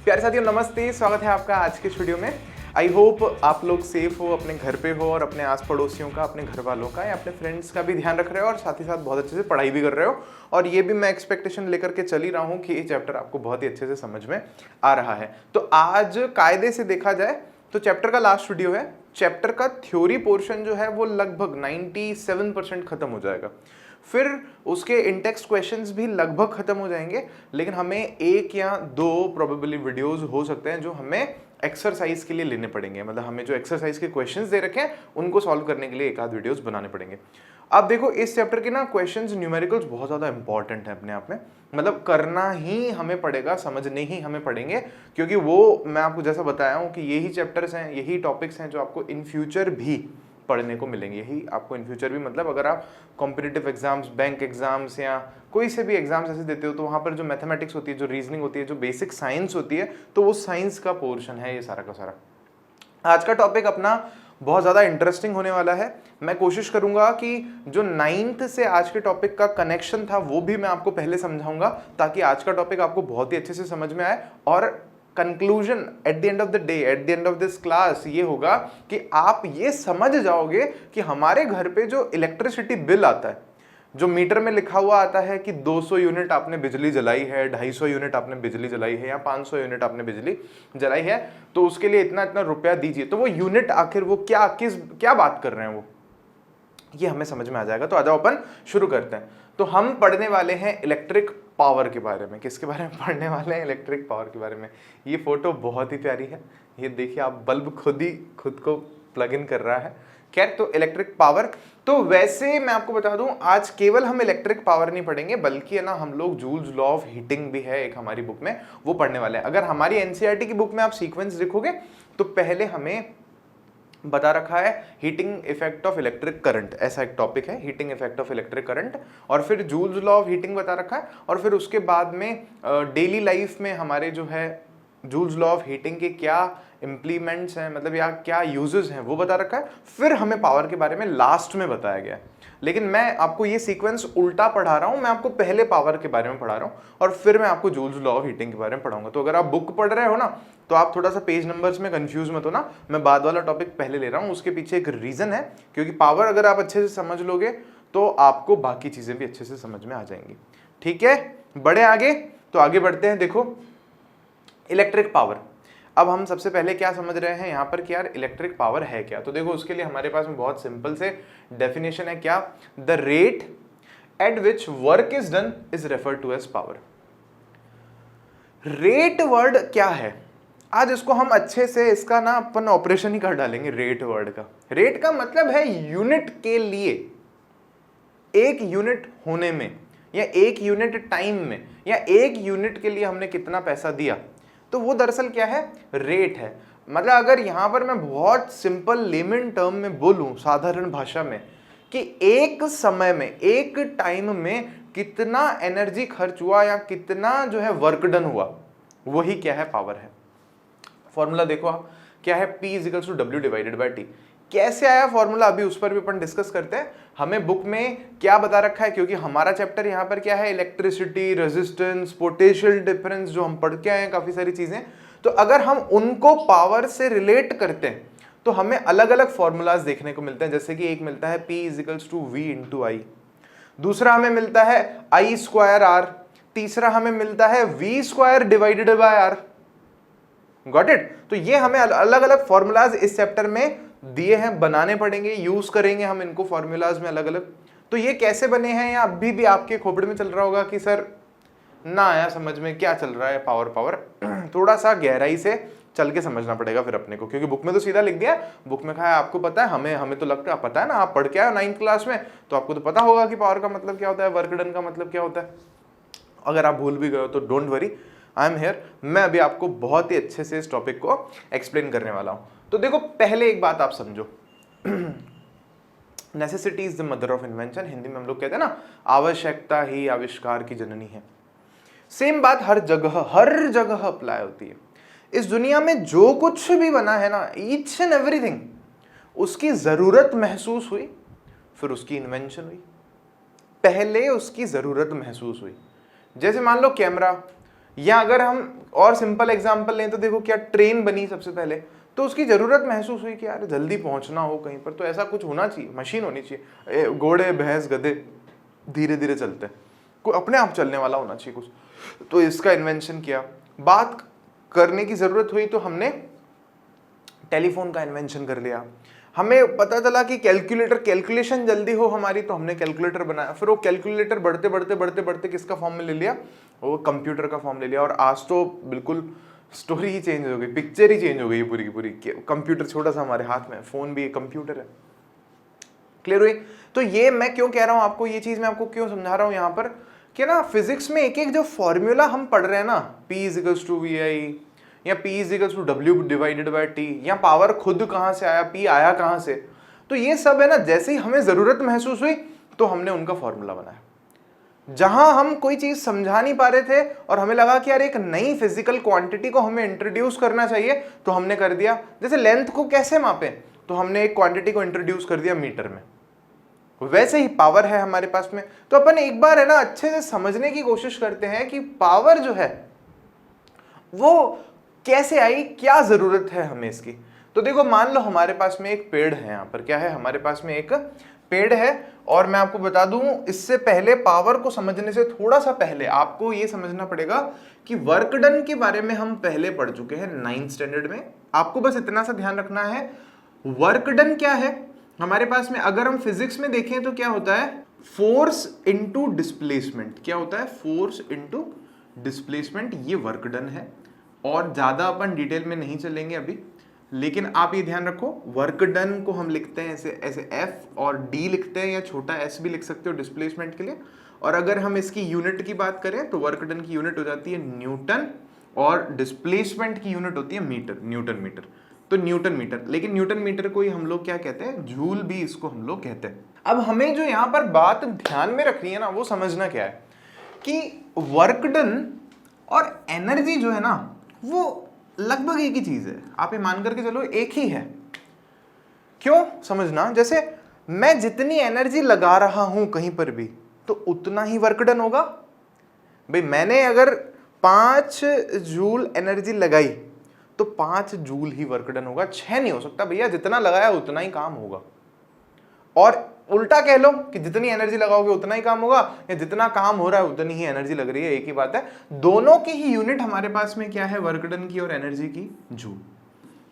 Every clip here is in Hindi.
प्यारे साथियों नमस्ते, स्वागत है आपका आज के वीडियो में। आई होप आप लोग सेफ हो, अपने घर पे हो और अपने आस पड़ोसियों का, अपने घर वालों का या अपने फ्रेंड्स का भी ध्यान रख रहे हो और साथ ही साथ बहुत अच्छे से पढ़ाई भी कर रहे हो। और ये भी मैं एक्सपेक्टेशन लेकर के चल ही रहा हूँ कि ये चैप्टर आपको बहुत ही अच्छे से समझ में आ रहा है। तो आज कायदे से देखा जाए तो चैप्टर का लास्ट वीडियो है। चैप्टर का थ्योरी पोर्शन जो है वो लगभग 97% खत्म हो जाएगा। फिर उसके इंटेक्स्ट क्वेश्चंस भी लगभग खत्म हो जाएंगे, लेकिन हमें एक या दो प्रोबेबली वीडियोस हो सकते हैं जो हमें एक्सरसाइज के लिए लेने पड़ेंगे। मतलब हमें जो एक्सरसाइज के क्वेश्चंस दे रखे हैं उनको सॉल्व करने के लिए एक आध वीडियोस बनाने पड़ेंगे। अब देखो इस चैप्टर के ना क्वेश्चंस न्यूमेरिकल्स बहुत ज़्यादा इंपॉर्टेंट है अपने आप में। मतलब करना ही हमें पड़ेगा, समझने ही हमें पड़ेंगे, क्योंकि वो मैं आपको जैसा बताया हूँ कि यही चैप्टर्स हैं, यही टॉपिक्स हैं जो आपको इन फ्यूचर भी पढ़ने को मिलेंगे। यही आपको इन फ्यूचर भी, मतलब अगर आप कॉम्पिटिटिव एग्जाम्स, बैंक एग्जाम्स या कोई से भी एग्जाम्स ऐसे देते हो तो वहाँ पर जो मैथमेटिक्स होती है, जो रीजनिंग होती है, जो बेसिक साइंस होती है, तो वो साइंस का पोर्शन है ये सारा का सारा। आज का टॉपिक अपना बहुत ज़्यादा इंटरेस्टिंग होने वाला है। मैं कोशिश करूंगा कि जो 9th से आज के टॉपिक का कनेक्शन था वो भी मैं आपको पहले समझाऊंगा, ताकि आज का टॉपिक आपको बहुत ही अच्छे से समझ में आए। और conclusion at the end of the day, at the end of this class ये होगा कि आप ये समझ जाओगे कि हमारे घर पे जो इलेक्ट्रिसिटी बिल आता है, जो मीटर में लिखा हुआ आता है कि 200 यूनिट आपने बिजली जलाई है, 250 यूनिट आपने बिजली जलाई है या 500 यूनिट आपने बिजली जलाई है, तो उसके लिए इतना इतना रुपया दीजिए। तो वो यूनिट आखिर वो क्या बात कर रहे हैं, वो ये हमें समझ में आ जाएगा। तो आ जाओ अपन शुरू करते हैं। तो हम पढ़ने वाले हैं इलेक्ट्रिक पावर के बारे में। किसके बारे में पढ़ने वाले हैं? इलेक्ट्रिक पावर के बारे में। ये फोटो बहुत ही प्यारी है, ये देखिए आप, बल्ब खुद को प्लग इन कर रहा है। खैर, तो इलेक्ट्रिक पावर, तो वैसे मैं आपको बता दूं आज केवल हम इलेक्ट्रिक पावर नहीं पढ़ेंगे, बल्कि है ना हम लोग जूल्स लॉ ऑफ हीटिंग भी है एक हमारी बुक में, वो पढ़ने वाले हैं। अगर हमारी एनसीईआरटी की बुक में आप सीक्वेंस देखोगे तो पहले हमें बता रखा है heating effect of electric current, ऐसा एक टॉपिक है, heating effect of electric current. और फिर जूल्स लॉ ऑफ हीटिंग बता रखा है, और फिर उसके बाद में डेली लाइफ में हमारे जो है जूल्स लॉ ऑफ हीटिंग के क्या इम्प्लीमेंट्स हैं, मतलब या क्या यूजेस हैं, वो बता रखा है। फिर हमें पावर के बारे में लास्ट में बताया गया है। लेकिन मैं आपको ये सीक्वेंस उल्टा पढ़ा रहा हूं, मैं आपको पहले पावर के बारे में पढ़ा रहा हूं और फिर मैं आपको जूल्स लॉ ऑफ हीटिंग के बारे में पढ़ाऊंगा। तो अगर आप बुक पढ़ रहे हो ना, तो आप थोड़ा सा पेज नंबर्स में कंफ्यूज मत हो ना, मैं बाद वाला टॉपिक पहले ले रहा हूं। उसके पीछे एक रीजन है, क्योंकि पावर अगर आप अच्छे से समझ लोगे तो आपको बाकी चीजें भी अच्छे से समझ में आ जाएंगी। ठीक है, बढ़े आगे। तो आगे बढ़ते हैं। देखो इलेक्ट्रिक पावर, अब हम सबसे पहले क्या समझ रहे हैं यहाँ पर कि यार इलेक्ट्रिक पावर है क्या। तो देखो उसके लिए हमारे पास में बहुत सिंपल से डेफिनेशन है। क्या? The rate at which work is done is referred to as power. Rate word क्या है, आज इसको हम अच्छे से इसका ना अपन ऑपरेशन ही कर डालेंगे। रेट वर्ड का, रेट का मतलब है यूनिट के लिए, एक यूनिट होने में या एक यूनिट टाइम में या एक यूनिट के लिए हमने कितना पैसा दिया, तो वो दरअसल क्या है? रेट है। मतलब अगर यहां पर मैं बहुत सिंपल लेमन टर्म में बोलूं, साधारण भाषा में, कि एक समय में, एक टाइम में कितना एनर्जी खर्च हुआ या कितना जो है वर्क डन हुआ, वही क्या है? पावर है। फॉर्मूला देखो आप, क्या है? P is to W divided by T. कैसे आया फॉर्मूला, अभी उस पर भी अपन डिस्कस करते हैं। हमें बुक में क्या बता रखा है, क्योंकि हमारा चैप्टर यहाँ पर क्या है? इलेक्ट्रिसिटी, रेजिस्टेंस, पोटेंशियल डिफरेंस, जो हम पढ़ के आए हैं काफी सारी चीजें। तो अगर हम उनको पावर से रिलेट करते हैं तो हमें अलग अलग फॉर्मूलाज देखने को मिलते हैं। जैसे कि एक मिलता है P is to V into I, दूसरा हमें मिलता है आई स्क्वायर आर, तीसरा हमें मिलता है V square divided by R. Got it? तो ये हमें अलग अलग फॉर्मूलाज इस चैप्टर में दिए हैं, बनाने पड़ेंगे, यूज करेंगे हम इनको फॉर्मूलाज में अलग अलग। तो ये कैसे बने हैं, या अभी भी आपके खोपड़े में चल रहा होगा कि सर ना आया समझ में, क्या चल रहा है पावर पावर। थोड़ा सा गहराई से चल के समझना पड़ेगा फिर अपने को, क्योंकि बुक में तो सीधा लिख दिया, बुक में कहा है आपको पता है, हमें तो लगता है पता है ना, आप पढ़ के आए 9th क्लास में, तो आपको तो पता होगा कि पावर का मतलब क्या होता है, वर्क डन का मतलब क्या होता है। अगर आप भूल भी गए हो तो don't worry, I am here. मैं अभी आपको बहुत ही अच्छे से इस टॉपिक को एक्सप्लेन करने वाला हूं। तो देखो पहले एक बात आप समझो, necessity is the mother of invention. Hindi में हम लोग कहते हैं ना, आवश्यकता ही आविष्कार की जननी है। सेम बात हर जगह अप्लाई होती है। इस दुनिया में जो कुछ भी बना है ना, ईच एंड एवरीथिंग, उसकी जरूरत महसूस हुई, फिर उसकी इन्वेंशन हुई। पहले उसकी जरूरत महसूस हुई। जैसे मान लो कैमरा, या अगर हम और सिंपल एग्जांपल लें तो देखो क्या ट्रेन बनी सबसे पहले, तो उसकी जरूरत महसूस हुई कि यार जल्दी पहुंचना हो कहीं पर तो ऐसा कुछ होना चाहिए, मशीन होनी चाहिए, घोड़े भैंस गधे धीरे धीरे चलते हैं, कोई अपने आप चलने वाला होना चाहिए कुछ, तो इसका इन्वेंशन किया। बात करने की जरूरत हुई तो हमने टेलीफोन का इन्वेंशन कर लिया। हमें पता चला कि कैलकुलेशन जल्दी हो हमारी, तो हमने कैलकुलेटर बनाया। फिर वो कैलकुलेटर बढ़ते बढ़ते बढ़ते बढ़ते किसका फॉर्म में ले लिया, वो कंप्यूटर का फॉर्म ले लिया। और आज तो बिल्कुल स्टोरी ही चेंज हो गई, पिक्चर ही चेंज हो गई पूरी की पूरी। कंप्यूटर छोटा सा हमारे हाथ में, फोन भी एक कंप्यूटर है। क्लियर हुई? तो ये मैं क्यों कह रहा हूं आपको, ये चीज मैं आपको क्यों समझा रहा हूं यहाँ पर कि ना फिजिक्स में एक एक जो फॉर्मूला हम पढ़ रहे हैं ना, P इजिकल्स टू VI या P is equals to W divided by T, या पावर खुद कहां से आया, P आया कहां से, तो ये सब है ना जैसे ही हमें जरूरत महसूस हुई तो हमने उनका फॉर्मूला बनाया। जहां हम कोई चीज समझा नहीं पा रहे थे और हमें लगा कि यार एक नई फिजिकल क्वांटिटी को हमें इंट्रोड्यूस करना चाहिए, तो हमने कर दिया। जैसे लेंथ को कैसे मापें, तो हमने एक क्वांटिटी को इंट्रोड्यूस कर दिया मीटर में। वैसे ही पावर है हमारे पास में, तो अपन एक बार है ना अच्छे से समझने की कोशिश करते हैं कि पावर जो है वो कैसे आई, क्या जरूरत है हमें इसकी। तो देखो मान लो हमारे पास में एक पेड़ है, यहाँ पर क्या है, हमारे पास में एक पेड़ है। और मैं आपको बता दूं, इससे पहले पावर को समझने से थोड़ा सा पहले आपको ये समझना पड़ेगा कि वर्क डन के बारे में हम पहले पढ़ चुके हैं 9th स्टैंडर्ड में। आपको बस इतना सा ध्यान रखना है, वर्क डन क्या है हमारे पास में। अगर हम फिजिक्स में देखें तो क्या होता है, फोर्स इनटू डिस्प्लेसमेंट। क्या होता है, फोर्स इनटू डिस्प्लेसमेंट, ये वर्क डन है। और ज्यादा अपन डिटेल में नहीं चलेंगे अभी, लेकिन आप ये ध्यान रखो, वर्क डन को हम लिखते हैं ऐसे ऐसे F और D लिखते हैं, या छोटा s भी लिख सकते हो डिस्प्लेसमेंट के लिए। और अगर हम इसकी यूनिट की बात करें तो वर्क डन की यूनिट हो जाती है न्यूटन, और डिस्प्लेसमेंट की यूनिट होती है मीटर, न्यूटन मीटर। तो न्यूटन मीटर, लेकिन न्यूटन मीटर को ही हम लोग क्या कहते हैं, जूल भी इसको हम लोग कहते हैं। अब हमें जो यहाँ पर बात ध्यान में रखनी है ना, वो समझना क्या है कि वर्क डन और एनर्जी जो है ना वो लगभग एक ही चीज है। आप ये मान करके चलो एक ही है। क्यों समझना, जैसे मैं जितनी एनर्जी लगा रहा हूं कहीं पर भी तो उतना ही वर्क डन होगा। भाई मैंने अगर 5 जूल एनर्जी लगाई तो 5 जूल ही वर्क डन होगा, 6 नहीं हो सकता भैया, जितना लगाया उतना ही काम होगा। और उल्टा कह लो कि जितनी एनर्जी लगाओगे उतना ही काम होगा, या जितना काम हो रहा है उतनी ही एनर्जी लग रही है, एक ही बात है। दोनों की ही यूनिट हमारे पास में क्या है, वर्क डन की और एनर्जी की, जूल।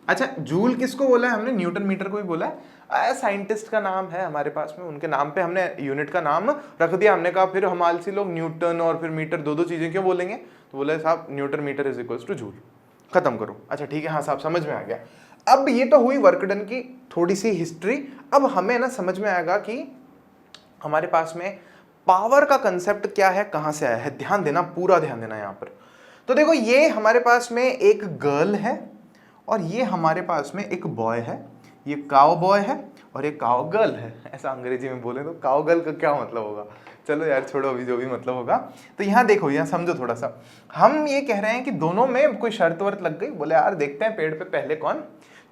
अच्छा, जूल किसको बोला है हमने, न्यूटन मीटर को ही बोला है। साइंटिस्ट का नाम है हमारे पास में, उनके नाम पे हमने यूनिट का नाम रख दिया। हमने कहा फिर हम आलसी लोग न्यूटन और फिर मीटर दो चीजें क्यों बोलेंगे, तो बोले साहब Newton meter is equals to joule, खत्म करो। अच्छा ठीक है, हाँ साहब समझ में आ गया। अब ये तो हुई वर्क डन की थोड़ी सी हिस्ट्री। अब हमें ना समझ में आएगा कि हमारे पास में पावर का कंसेप्ट क्या है, कहां से आया है। ध्यान देना, पूरा ध्यान देना यहां पर। तो देखो ये हमारे पास में एक गर्ल है और ये हमारे पास में एक बॉय है। ये काउ बॉय है और ये काउ गर्ल है। ऐसा अंग्रेजी में बोले तो काउ गर्ल का क्या मतलब होगा, चलो यार छोड़ो, अभी जो भी मतलब होगा। तो यहाँ देखो, यहाँ समझो थोड़ा सा। हम ये कह रहे हैं कि दोनों में कोई शर्त वर्त लग गई, बोले यार देखते हैं पेड़ पे पहले कौन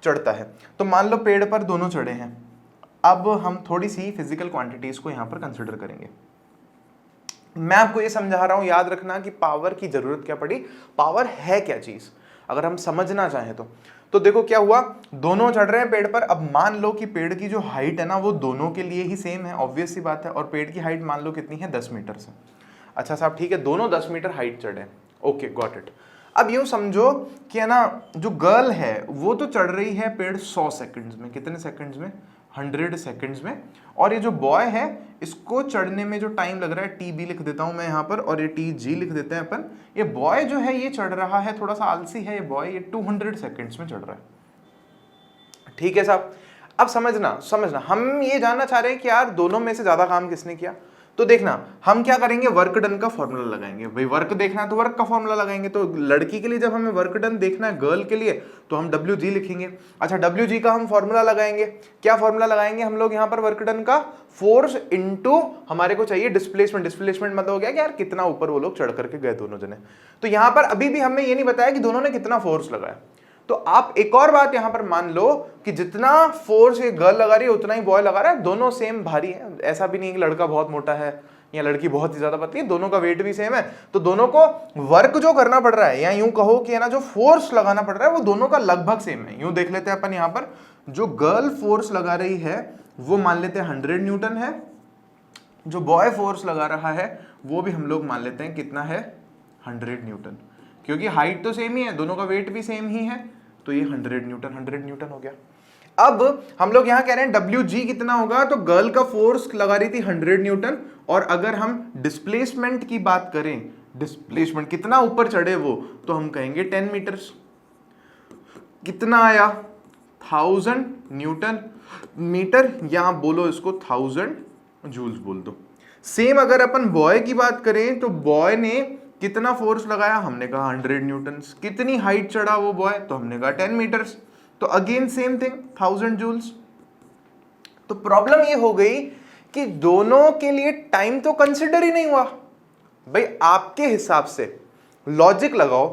चढ़ता है। तो मान लो पेड़ पर दोनों चढ़े हैं। अब हम थोड़ी सी फिजिकल क्वांटिटीज को यहाँ पर कंसिडर करेंगे। मैं आपको ये समझा रहा हूं, याद रखना कि पावर की जरूरत क्या पड़ी, पावर है क्या चीज, अगर हम समझना चाहें तो देखो क्या हुआ, दोनों चढ़ रहे हैं पेड़ पर। अब मान लो कि पेड़ की जो हाइट है ना वो दोनों के लिए ही सेम है, ऑब्वियस सी बात है। और पेड़ की हाइट मान लो कितनी है, 10 मीटर से। अच्छा साहब ठीक है, दोनों 10 मीटर हाइट चढ़े, ओके गॉट इट। अब यूं समझो कि है ना, जो गर्ल है वो तो चढ़ रही है पेड़ 100 सेकंड्स में, कितने सेकंड्स में, 100 सेकंड्स में। और ये जो बॉय है इसको चढ़ने में जो टाइम लग रहा है, टी बी लिख देता हूं मैं यहाँ पर, और ये टी जी लिख देते हैं अपन। ये बॉय जो है ये चढ़ रहा है, थोड़ा सा आलसी है ये बॉय, ये 200 सेकंड्स में चढ़ रहा है। ठीक है साहब, अब समझना हम ये जानना चाह रहे हैं कि यार दोनों में से ज्यादा काम किसने किया। तो देखना हम क्या करेंगे, वर्क डन का फॉर्मूला लगाएंगे। भाई वर्क देखना है तो वर्क का फॉर्मूला लगाएंगे। तो लड़की के लिए जब हमें वर्क डन देखना है, गर्ल के लिए, तो हम WG लिखेंगे। अच्छा WG का हम फॉर्मूला लगाएंगे, क्या फॉर्मूला लगाएंगे हम लोग यहाँ पर वर्क डन का, फोर्स इनटू हमारे को चाहिए डिस्प्लेसमेंट। डिस्प्लेसमेंट मतलब हो गया कि यार कितना ऊपर वो लोग चढ़ करके गए दोनों जने। तो यहाँ पर अभी भी हमें ये नहीं बताया कि दोनों ने कितना फोर्स लगाया। तो आप एक और बात यहां पर मान लो कि जितना फोर्स ये गर्ल लगा रही है उतना ही बॉय लगा रहा है, दोनों सेम भारी है। ऐसा भी नहीं कि लड़का बहुत मोटा है या लड़की बहुत ही ज्यादा पतली है, दोनों का वेट भी सेम है, तो दोनों को वर्क जो करना पड़ रहा है, या यूं कहो कि है ना जो फोर्स लगाना पड़ रहा है वो दोनों का लगभग सेम है। यूं देख लेते हैं अपन, यहाँ पर जो गर्ल फोर्स लगा रही है वो मान लेते हैं 100 न्यूटन है, जो बॉय फोर्स लगा रहा है वो भी हम लोग मान लेते हैं कितना है, 100 न्यूटन, क्योंकि हाइट तो सेम ही है, दोनों का वेट भी सेम ही है, तो ये 100 न्यूटन हो गया। अब हम लोग यहां कह रहे हैं WG कितना होगा, तो गर्ल का फोर्स लगा रही थी 100 न्यूटन, और अगर हम डिस्प्लेसमेंट की बात करें, डिस्प्लेसमेंट कितना ऊपर चढ़े वो, तो हम कहेंगे 10 मीटर्स। कितना आया, 1000 न्यूटन मीटर, या बोलो इसको 1000 जूल्स बोल दो। सेम अगर अपन बॉय की बात करें तो बॉय ने कितना फोर्स लगाया, हमने कहा 100 न्यूटन। कितनी हाइट चढ़ा वो बॉय, तो हमने कहा 10 मीटर्स, तो अगेन सेम थिंग 1000 जूल्स। तो प्रॉब्लम ये हो गई कि दोनों के लिए टाइम तो कंसिडर ही नहीं हुआ। भाई आपके हिसाब से लॉजिक लगाओ,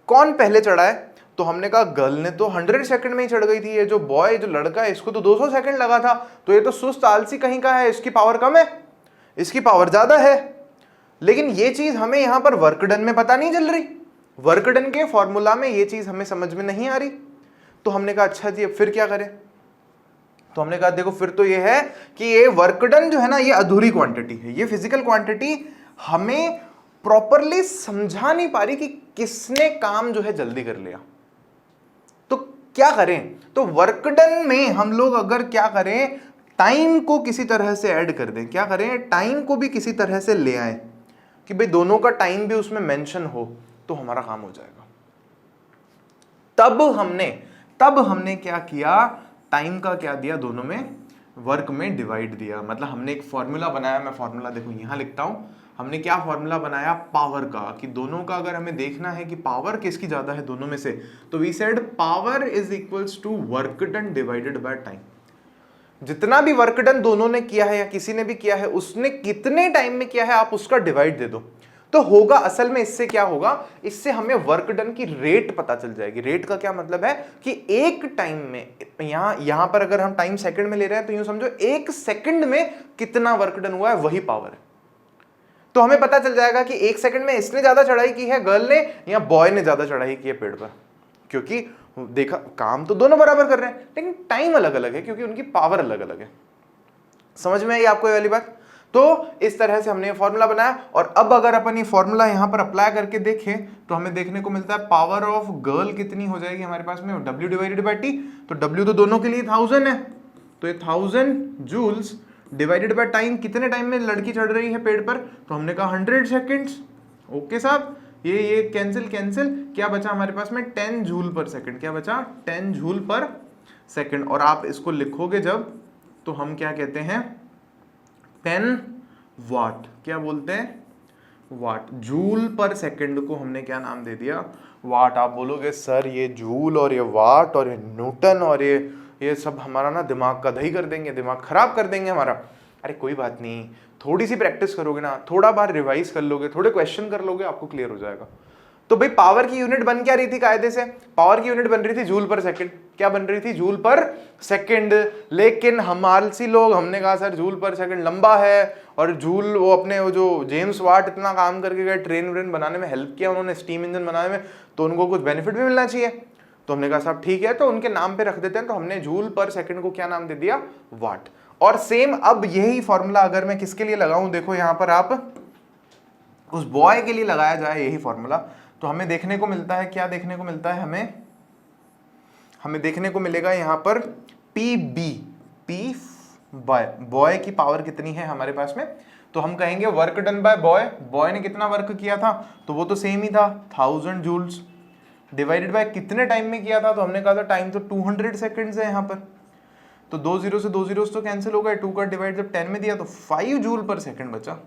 कौन पहले चढ़ा है, तो हमने कहा गर्ल ने तो 100 सेकंड में ही चढ़ गई थी, ये जो बॉय जो लड़का है इसको तो 200 सेकंड लगा था, तो ये तो सुस्त आलसी कहीं का है, इसकी पावर कम है, इसकी पावर ज्यादा है। लेकिन ये चीज हमें यहां पर वर्क डन में पता नहीं चल रही, वर्क डन के फॉर्मूला में ये चीज हमें समझ में नहीं आ रही। तो हमने कहा अच्छा जी अब फिर क्या करें, तो हमने कहा देखो फिर तो ये है कि ये वर्क डन जो है ना ये अधूरी क्वांटिटी है, ये फिजिकल क्वांटिटी हमें प्रॉपरली समझा नहीं पा रही कि किसने काम जो है जल्दी कर लिया। तो क्या करें, तो वर्क डन में हम लोग अगर क्या करें, टाइम को किसी तरह से ऐड कर दें, क्या करें, टाइम को भी किसी तरह से ले आए कि भाई दोनों का टाइम भी उसमें मेंशन हो, तो हमारा काम हो जाएगा। तब हमने क्या किया, टाइम का क्या दिया, दोनों में वर्क में डिवाइड दिया। मतलब हमने एक फॉर्मूला बनाया, मैं फॉर्मूला देखो यहां लिखता हूं, हमने क्या फॉर्मूला बनाया, पावर का, कि दोनों का अगर हमें देखना है कि पावर किसकी ज्यादा है दोनों में से, तो we said power is equals to work done divided by time. जितना भी वर्क डन दोनों ने किया है या किसी ने भी किया है, उसने कितने टाइम में किया है आप उसका डिवाइड दे दो, तो होगा असल में इससे क्या होगा, इससे हमें वर्क डन की रेट पता चल जाएगी। रेट का क्या मतलब है कि एक टाइम में, यहां पर अगर हम टाइम सेकंड में ले रहे हैं तो यूं समझो एक सेकंड में कितना वर्क डन हुआ है वही पावर है। तो हमें पता चल जाएगा कि एक सेकंड में इसने ज्यादा चढ़ाई की है गर्ल ने, या बॉय ने ज्यादा चढ़ाई की है पेड़ पर, क्योंकि देखा काम तो दोनों बराबर कर रहे हैं लेकिन टाइम अलग अलग है क्योंकि उनकी पावर अलग अलग है। समझ में आई आपको ये वाली बात? तो इस तरह से हमने ये फॉर्मूला बनाया, और अब अगर अपन ये फॉर्मूला यहां पर अप्लाई करके देखें तो हमें देखने को मिलता है पावर ऑफ गर्ल कितनी हो जाएगी हमारे पास में, W डिवाइडेड बाय T। तो W तो दोनों के लिए 1000 है, तो ये 1000 जूल्स डिवाइडेड बाय टाइम, कितने टाइम में लड़की चढ़ रही है पेड़ पर, तो हमने कहा 100 सेकेंड्स। ओके साहब, ये कैंसिल, क्या बचा हमारे पास में, 10 जूल पर सेकंड। क्या बचा, 10 जूल पर सेकंड। और आप इसको लिखोगे जब, तो हम क्या कहते हैं, 10 वाट। क्या बोलते हैं, वाट। जूल पर सेकंड को हमने क्या नाम दे दिया, वाट। आप बोलोगे सर ये जूल और ये वाट और ये न्यूटन और ये सब हमारा ना दिमाग का दही कर देंगे, दिमाग खराब कर देंगे हमारा। अरे कोई बात नहीं, थोड़ी सी प्रैक्टिस करोगे ना, थोड़ा बार रिवाइज कर लोगे, थोड़े क्वेश्चन कर लोगे, आपको क्लियर हो जाएगा। तो भाई पावर की यूनिट बन क्या रही थी कायदे से, पावर की यूनिट बन रही थी जूल पर सेकंड। क्या बन रही थी, जूल पर सेकंड। लेकिन हम आलसी लोग, हमने कहा सर जूल पर सेकंड लंबा है, और जूल वो अपने वो जो जेम्स वाट इतना काम करके गए, ट्रेन व्रेन बनाने में हेल्प किया उन्होंने, स्टीम इंजन बनाने में, तो उनको कुछ बेनिफिट भी मिलना चाहिए। तो हमने कहा साहब ठीक है, तो उनके नाम पे रख देते हैं, तो हमने जूल पर सेकंड को क्या नाम दे दिया, वाट। और सेम अब यही फॉर्मूला अगर मैं किसके लिए लगाऊं, देखो यहां पर आप उस बॉय के लिए लगाया जाए यही फॉर्मूला, तो हमें देखने को मिलता है, क्या देखने को मिलता है, हमें देखने को मिलेगा यहां पर P बॉय की पावर कितनी है हमारे पास में, तो हम कहेंगे वर्क डन बाय बॉय ने कितना वर्क किया था, तो वो तो सेम ही था 1000 जूल्स, डिवाइडेड बाय कितने टाइम में किया था, तो हमने कहा था टाइम तो 200 सेकंड्स है यहाँ पर, तो 2 0 से 2 0 तो कैंसिल हो गए, 2 का डिवाइड जब 10 में दिया तो 5 जूल पर सेकंड बचा,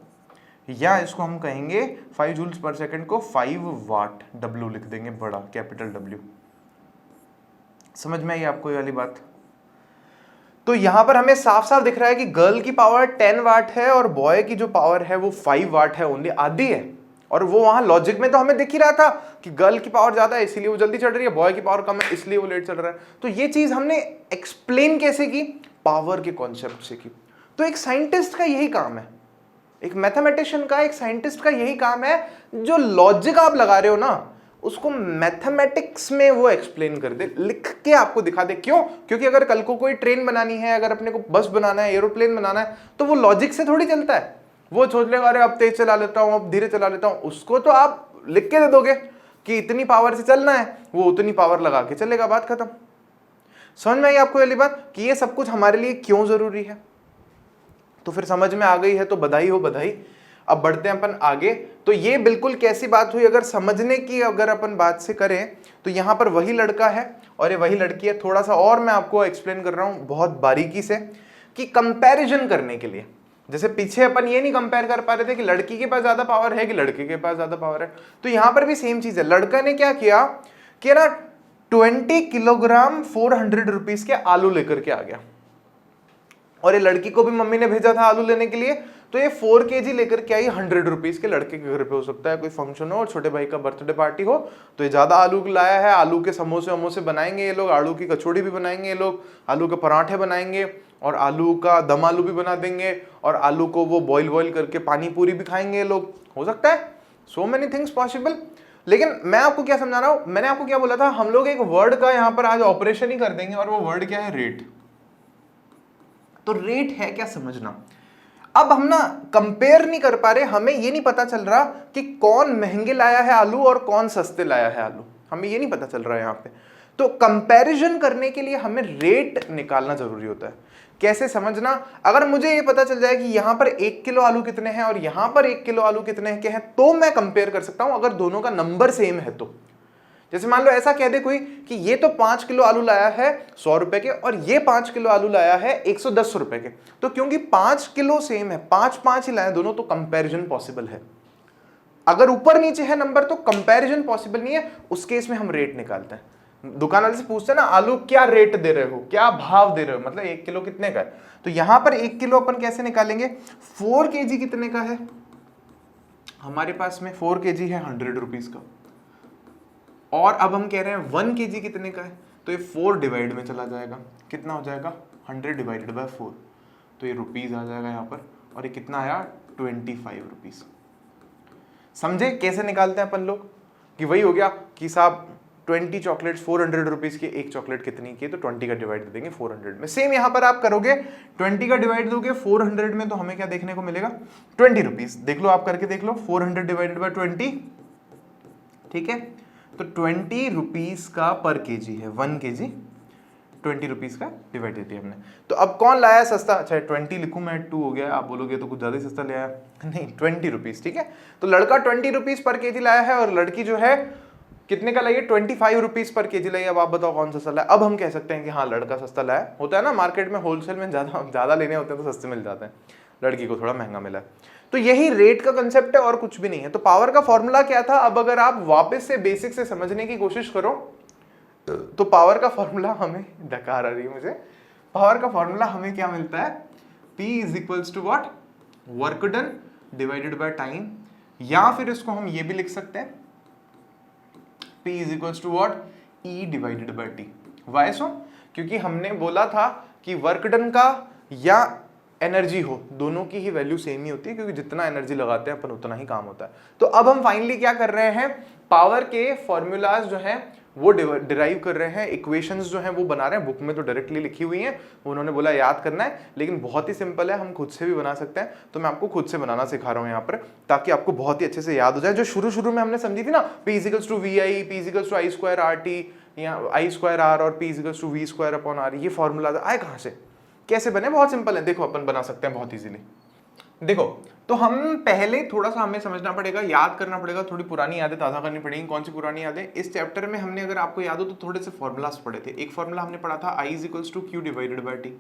या इसको हम कहेंगे 5 जूल्स पर सेकंड को 5 वाट, W लिख देंगे बड़ा कैपिटल W। समझ में आई आपको ये वाली बात? तो यहां पर हमें साफ साफ दिख रहा है कि गर्ल की पावर 10 वाट है और बॉय की जो पावर है वो 5 वाट है, ओनली आधी है। और वो वहां लॉजिक में तो हमें दिख ही रहा था कि गर्ल की पावर ज्यादा है इसलिए वो जल्दी चढ़ रही है, बॉय की पावर कम है इसलिए वो लेट चढ़ रहा है। तो ये चीज हमने एक्सप्लेन कैसे की, पावर के कॉन्सेप्ट से की। तो एक साइंटिस्ट का यही काम है एक मैथमेटिशियन का, एक साइंटिस्ट का यही काम है, जो लॉजिक आप लगा रहे हो ना उसको मैथमेटिक्स में वो एक्सप्लेन कर दे, लिख के आपको दिखा दे। क्यों? क्योंकि अगर कल को कोई ट्रेन बनानी है, अगर अपने को बस बनाना है, एरोप्लेन बनाना है, तो वो लॉजिक से थोड़ी चलता है। वो सोच लेगा अरे अब तेज चला लेता हूं, अब धीरे चला लेता हूं। उसको तो आप लिख के दे दोगे कि इतनी पावर से चलना है, वो उतनी पावर लगा के चलेगा, बात खत्म। समझ में आई आपको वाली बात कि ये सब कुछ हमारे लिए क्यों जरूरी है? तो फिर समझ में आ गई है तो बधाई हो बधाई। अब बढ़ते हैं अपन आगे। तो ये बिल्कुल कैसी बात हुई, अगर समझने की अगर अपन बात से करें तो यहाँ पर वही लड़का है और ये वही लड़की है। थोड़ा सा और मैं आपको एक्सप्लेन कर रहा हूँ बहुत बारीकी से कि कंपैरिजन करने के लिए। जैसे पीछे अपन ये नहीं कंपेयर कर पा रहे थे कि लड़की के पास ज्यादा पावर है कि लड़के के पास ज्यादा पावर है, तो यहां पर भी सेम चीज है। लड़का ने क्या किया कि ना 20 किलोग्राम 400 रुपीज के आलू लेकर के आ गया, और ये लड़की को भी मम्मी ने भेजा था आलू लेने के लिए, तो ये 4 kg लेकर के आई 100 रुपीज के। लड़के के घर पे हो सकता है कोई फंक्शन हो और छोटे भाई का बर्थडे पार्टी हो, तो ये ज्यादा आलू लाया है। आलू के समोसे वमोसे बनाएंगे ये लोग, आलू की कचौड़ी भी बनाएंगे ये लोग, आलू के पराठे बनाएंगे, और आलू का दम आलू भी बना देंगे, और आलू को वो बॉईल करके पानी पूरी भी खाएंगे ये लोग। हो सकता है, सो मेनी थिंग्स पॉसिबल। लेकिन मैं आपको क्या समझा रहा हूं, मैंने आपको क्या बोला था, हम लोग एक वर्ड का यहां पर आज ऑपरेशन ही कर देंगे, और वो वर्ड क्या है? रेट। तो रेट है क्या समझना। अब हम ना कंपेयर नहीं कर पा रहे, हमें ये नहीं पता चल रहा कि कौन महंगे लाया है आलू और कौन सस्ते लाया है आलू, हमें ये नहीं पता चल रहा है यहाँ पे। तो कंपैरिजन करने के लिए हमें रेट निकालना जरूरी होता है। कैसे समझना, अगर मुझे ये पता चल जाए कि यहां पर 1 किलो आलू कितने हैं और यहां पर 1 किलो आलू कितने के हैं, तो मैं कंपेयर कर सकता हूं अगर दोनों का नंबर सेम है तो। जैसे मान लो ऐसा कह दे कोई कि ये तो 5 किलो आलू लाया है 100 रुपए के, और ये 5 किलो आलू लाया है 110 रुपए के, तो क्योंकि 5 किलो सेम है, 5-5 ही लाए दोनों, तो कंपैरिजन पॉसिबल है। अगर ऊपर नीचे है नंबर तो कंपैरिजन पॉसिबल नहीं है। उस केस में हम रेट निकालते हैं। दुकान वाले से पूछते हैं ना, आलू क्या रेट दे रहे हो, क्या भाव दे रहे हो, मतलब 1 किलो कितने का है। तो यहां पर 1 किलो अपन कैसे निकालेंगे, 4 kg कितने का है हमारे पास में, 4 kg है 100 रुपीज का, और अब हम कह रहे हैं 1 kg कितने का है, तो ये 4 डिवाइड में चला जाएगा, कितना हो जाएगा 100 डिवाइडेड बाय 4, तो ये रुपीज आ जाएगा यहाँ पर, और ये कितना आया 25 रुपीज। समझे कैसे निकालते हैं अपन लोग, कि वही हो गया कि साहब 20 चॉकलेट्स 400 रुपीज की, एक चॉकलेट कितनी की, तो 20 का डिवाइड दे देंगे 400 में। सेम यहां पर आप करोगे, 20 का डिवाइड दोगे 400 में, तो हमें क्या देखने को मिलेगा 20 रुपीज। देख लो आप करके देख लो, 400 डिवाइडेड बाय 20, ठीक है, तो 20 रुपीज का पर केजी है, 1 kg 20 रुपीज का डिवाइड दे दिया हमने। तो अब कौन लाया सस्ता, अच्छा 20 लिखूं मैं, 2 हो गया, आप बोलोगे तो कुछ ज्यादा ही सस्ता ले आया, नहीं 20 रुपीज, ठीक है। तो लड़का 20 रुपीज पर केजी लाया है, और लड़की जो है कितने का लाइए 25 रुपीज पर केजी लाइए। अब आप बताओ कौन सा सस्ता लाया। अब हम कह सकते हैं कि हाँ लड़का सस्ता लाया, होता है ना मार्केट में होलसेल में ज्यादा लेने होते हैं तो सस्ते मिल जाते हैं, लड़की को थोड़ा महंगा मिला है। तो यही रेट का कंसेप्ट है और कुछ भी नहीं है। तो पावर का फॉर्मूला क्या था, अब अगर आप वापस से बेसिक से समझने की कोशिश करो तो पावर का फॉर्मूला हमें, डकार आ रही है मुझे, पावर का फॉर्मूला हमें क्या मिलता है, P is equals to what, work done divided by time, या फिर इसको हम ये भी लिख सकते हैं P is equals to what, E divided by T। Why so, क्योंकि हमने बोला था कि वर्क डन का या एनर्जी हो, दोनों की ही वैल्यू सेम ही होती है, क्योंकि जितना एनर्जी लगाते हैं अपन उतना ही काम होता है। तो अब हम फाइनली क्या कर रहे हैं, पावर के फॉर्मूलाज जो हैं वो डिराइव कर रहे हैं, इक्वेशंस जो हैं वो बना रहे हैं। बुक में तो डायरेक्टली लिखी हुई हैं, उन्होंने बोला याद करना है, लेकिन बहुत ही सिंपल है, हम खुद से भी बना सकते हैं। तो मैं आपको खुद से बनाना सिखा रहा हूँ यहाँ पर, ताकि आपको बहुत ही अच्छे से याद हो जाए। जो शुरू में हमने समझी थी ना, P equals to VI, P equals to I square RT, या I स्क्वायर R और P equals to V square upon R, ये फॉर्मूला आए कहाँ से, कैसे बने, बहुत सिंपल है। देखो अपन बना सकते हैं बहुत इजीली। देखो, तो हम पहले थोड़ा सा हमें समझना पड़ेगा, याद करना पड़ेगा, थोड़ी पुरानी यादें ताज़ा करनी पड़ेगी। कौन सी पुरानी यादें, इस चैप्टर में हमने, अगर आपको याद हो तो थोड़े से फॉर्मूलास पढ़े थे। एक फॉर्मूला हमने पढ़ा था I equals to Q divided by T,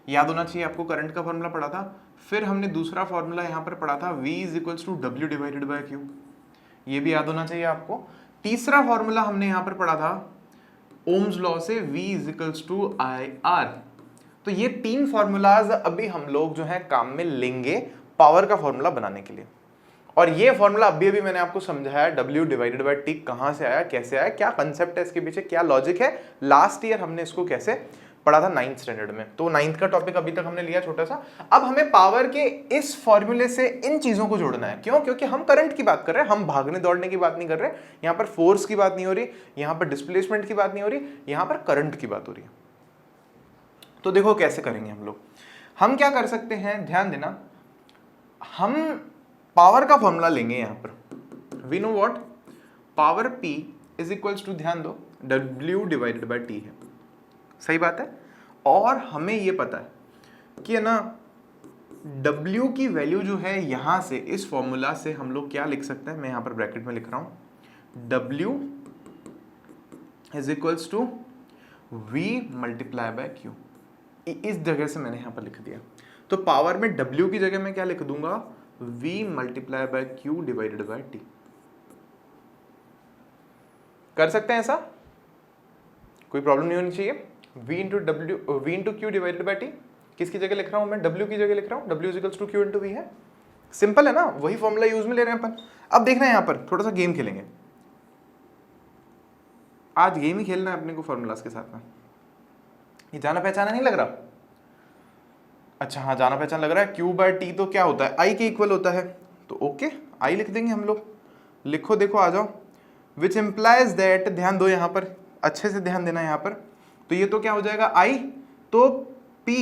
याद होना चाहिए आपको। करंट का फॉर्मूला पढ़ा था। फिर हमने दूसरा फॉर्मूला यहाँ पर पढ़ा था V equals to W divided by Q, ये भी याद होना चाहिए आपको। तीसरा फॉर्मूला हमने यहाँ पर पढ़ा था ओम्स लॉ से, V इक्वल्स टू IR। तो ये 3 फॉर्मूलाज अभी हम लोग जो है काम में लेंगे पावर का फॉर्मूला बनाने के लिए। और ये फॉर्मूला अभी मैंने आपको समझाया, W डिवाइडेड बाय T कहां से आया, कैसे आया, क्या कंसेप्ट है इसके पीछे, क्या लॉजिक है, लास्ट ईयर हमने इसको कैसे पढ़ा था 9th स्टैंडर्ड में। तो 9th का टॉपिक अभी तक हमने लिया छोटा सा। अब हमें पावर के इस फॉर्मूले से इन चीजों को जोड़ना है। क्यों? क्योंकि हम करंट की बात कर रहे हैं, हम भागने दौड़ने की बात नहीं कर रहे। यहां पर फोर्स की बात नहीं हो रही, यहां पर डिस्प्लेसमेंट की बात नहीं हो रही, यहां पर करंट की बात हो रही है। तो देखो कैसे करेंगे हम लोग। हम क्या कर सकते हैं, ध्यान देना, हम पावर का फॉर्मूला लेंगे। यहां पर we know what power P is equals to, ध्यान दो, W डिवाइडेड बाय T है। सही बात है। और हमें ये पता है कि है ना W की वैल्यू जो है यहां से इस फॉर्मूला से हम लोग क्या लिख सकते हैं, मैं यहां पर ब्रैकेट में लिख रहा हूं, W is equals to V multiply by Q। इस जगह से मैंने यहां पर लिख दिया। तो पावर में W की जगह मैं क्या लिख दूंगा, V multiply by Q divided by T। कर सकते हैं ऐसा, कोई प्रॉब्लम नहीं होनी चाहिए। V into Q divided by T, किसकी जगह लिख रहा हूं मैं, W की जगह लिख रहा हूं, W equals to Q into V है। सिंपल है ना, वही फॉर्मूला यूज में ले रहे हैं अपन। अब देखना है यहां पर थोड़ा सा गेम खेलेंगे। आज गेम ही खेलना है अपने को फॉर्मूलाज के साथ में। ये जाना पहचाना नहीं लग रहा? अच्छा हाँ, जाना पहचान लग रहा है। क्यू बाय टी तो क्या होता है, आई के इक्वल होता है। तो ओके, आई लिख देंगे हम लोग। लिखो, देखो आ जाओ। विच इम्प्लाइज दैट, ध्यान दो यहां पर, अच्छे से ध्यान देना यहां पर। तो ये तो क्या हो जाएगा, आई। तो P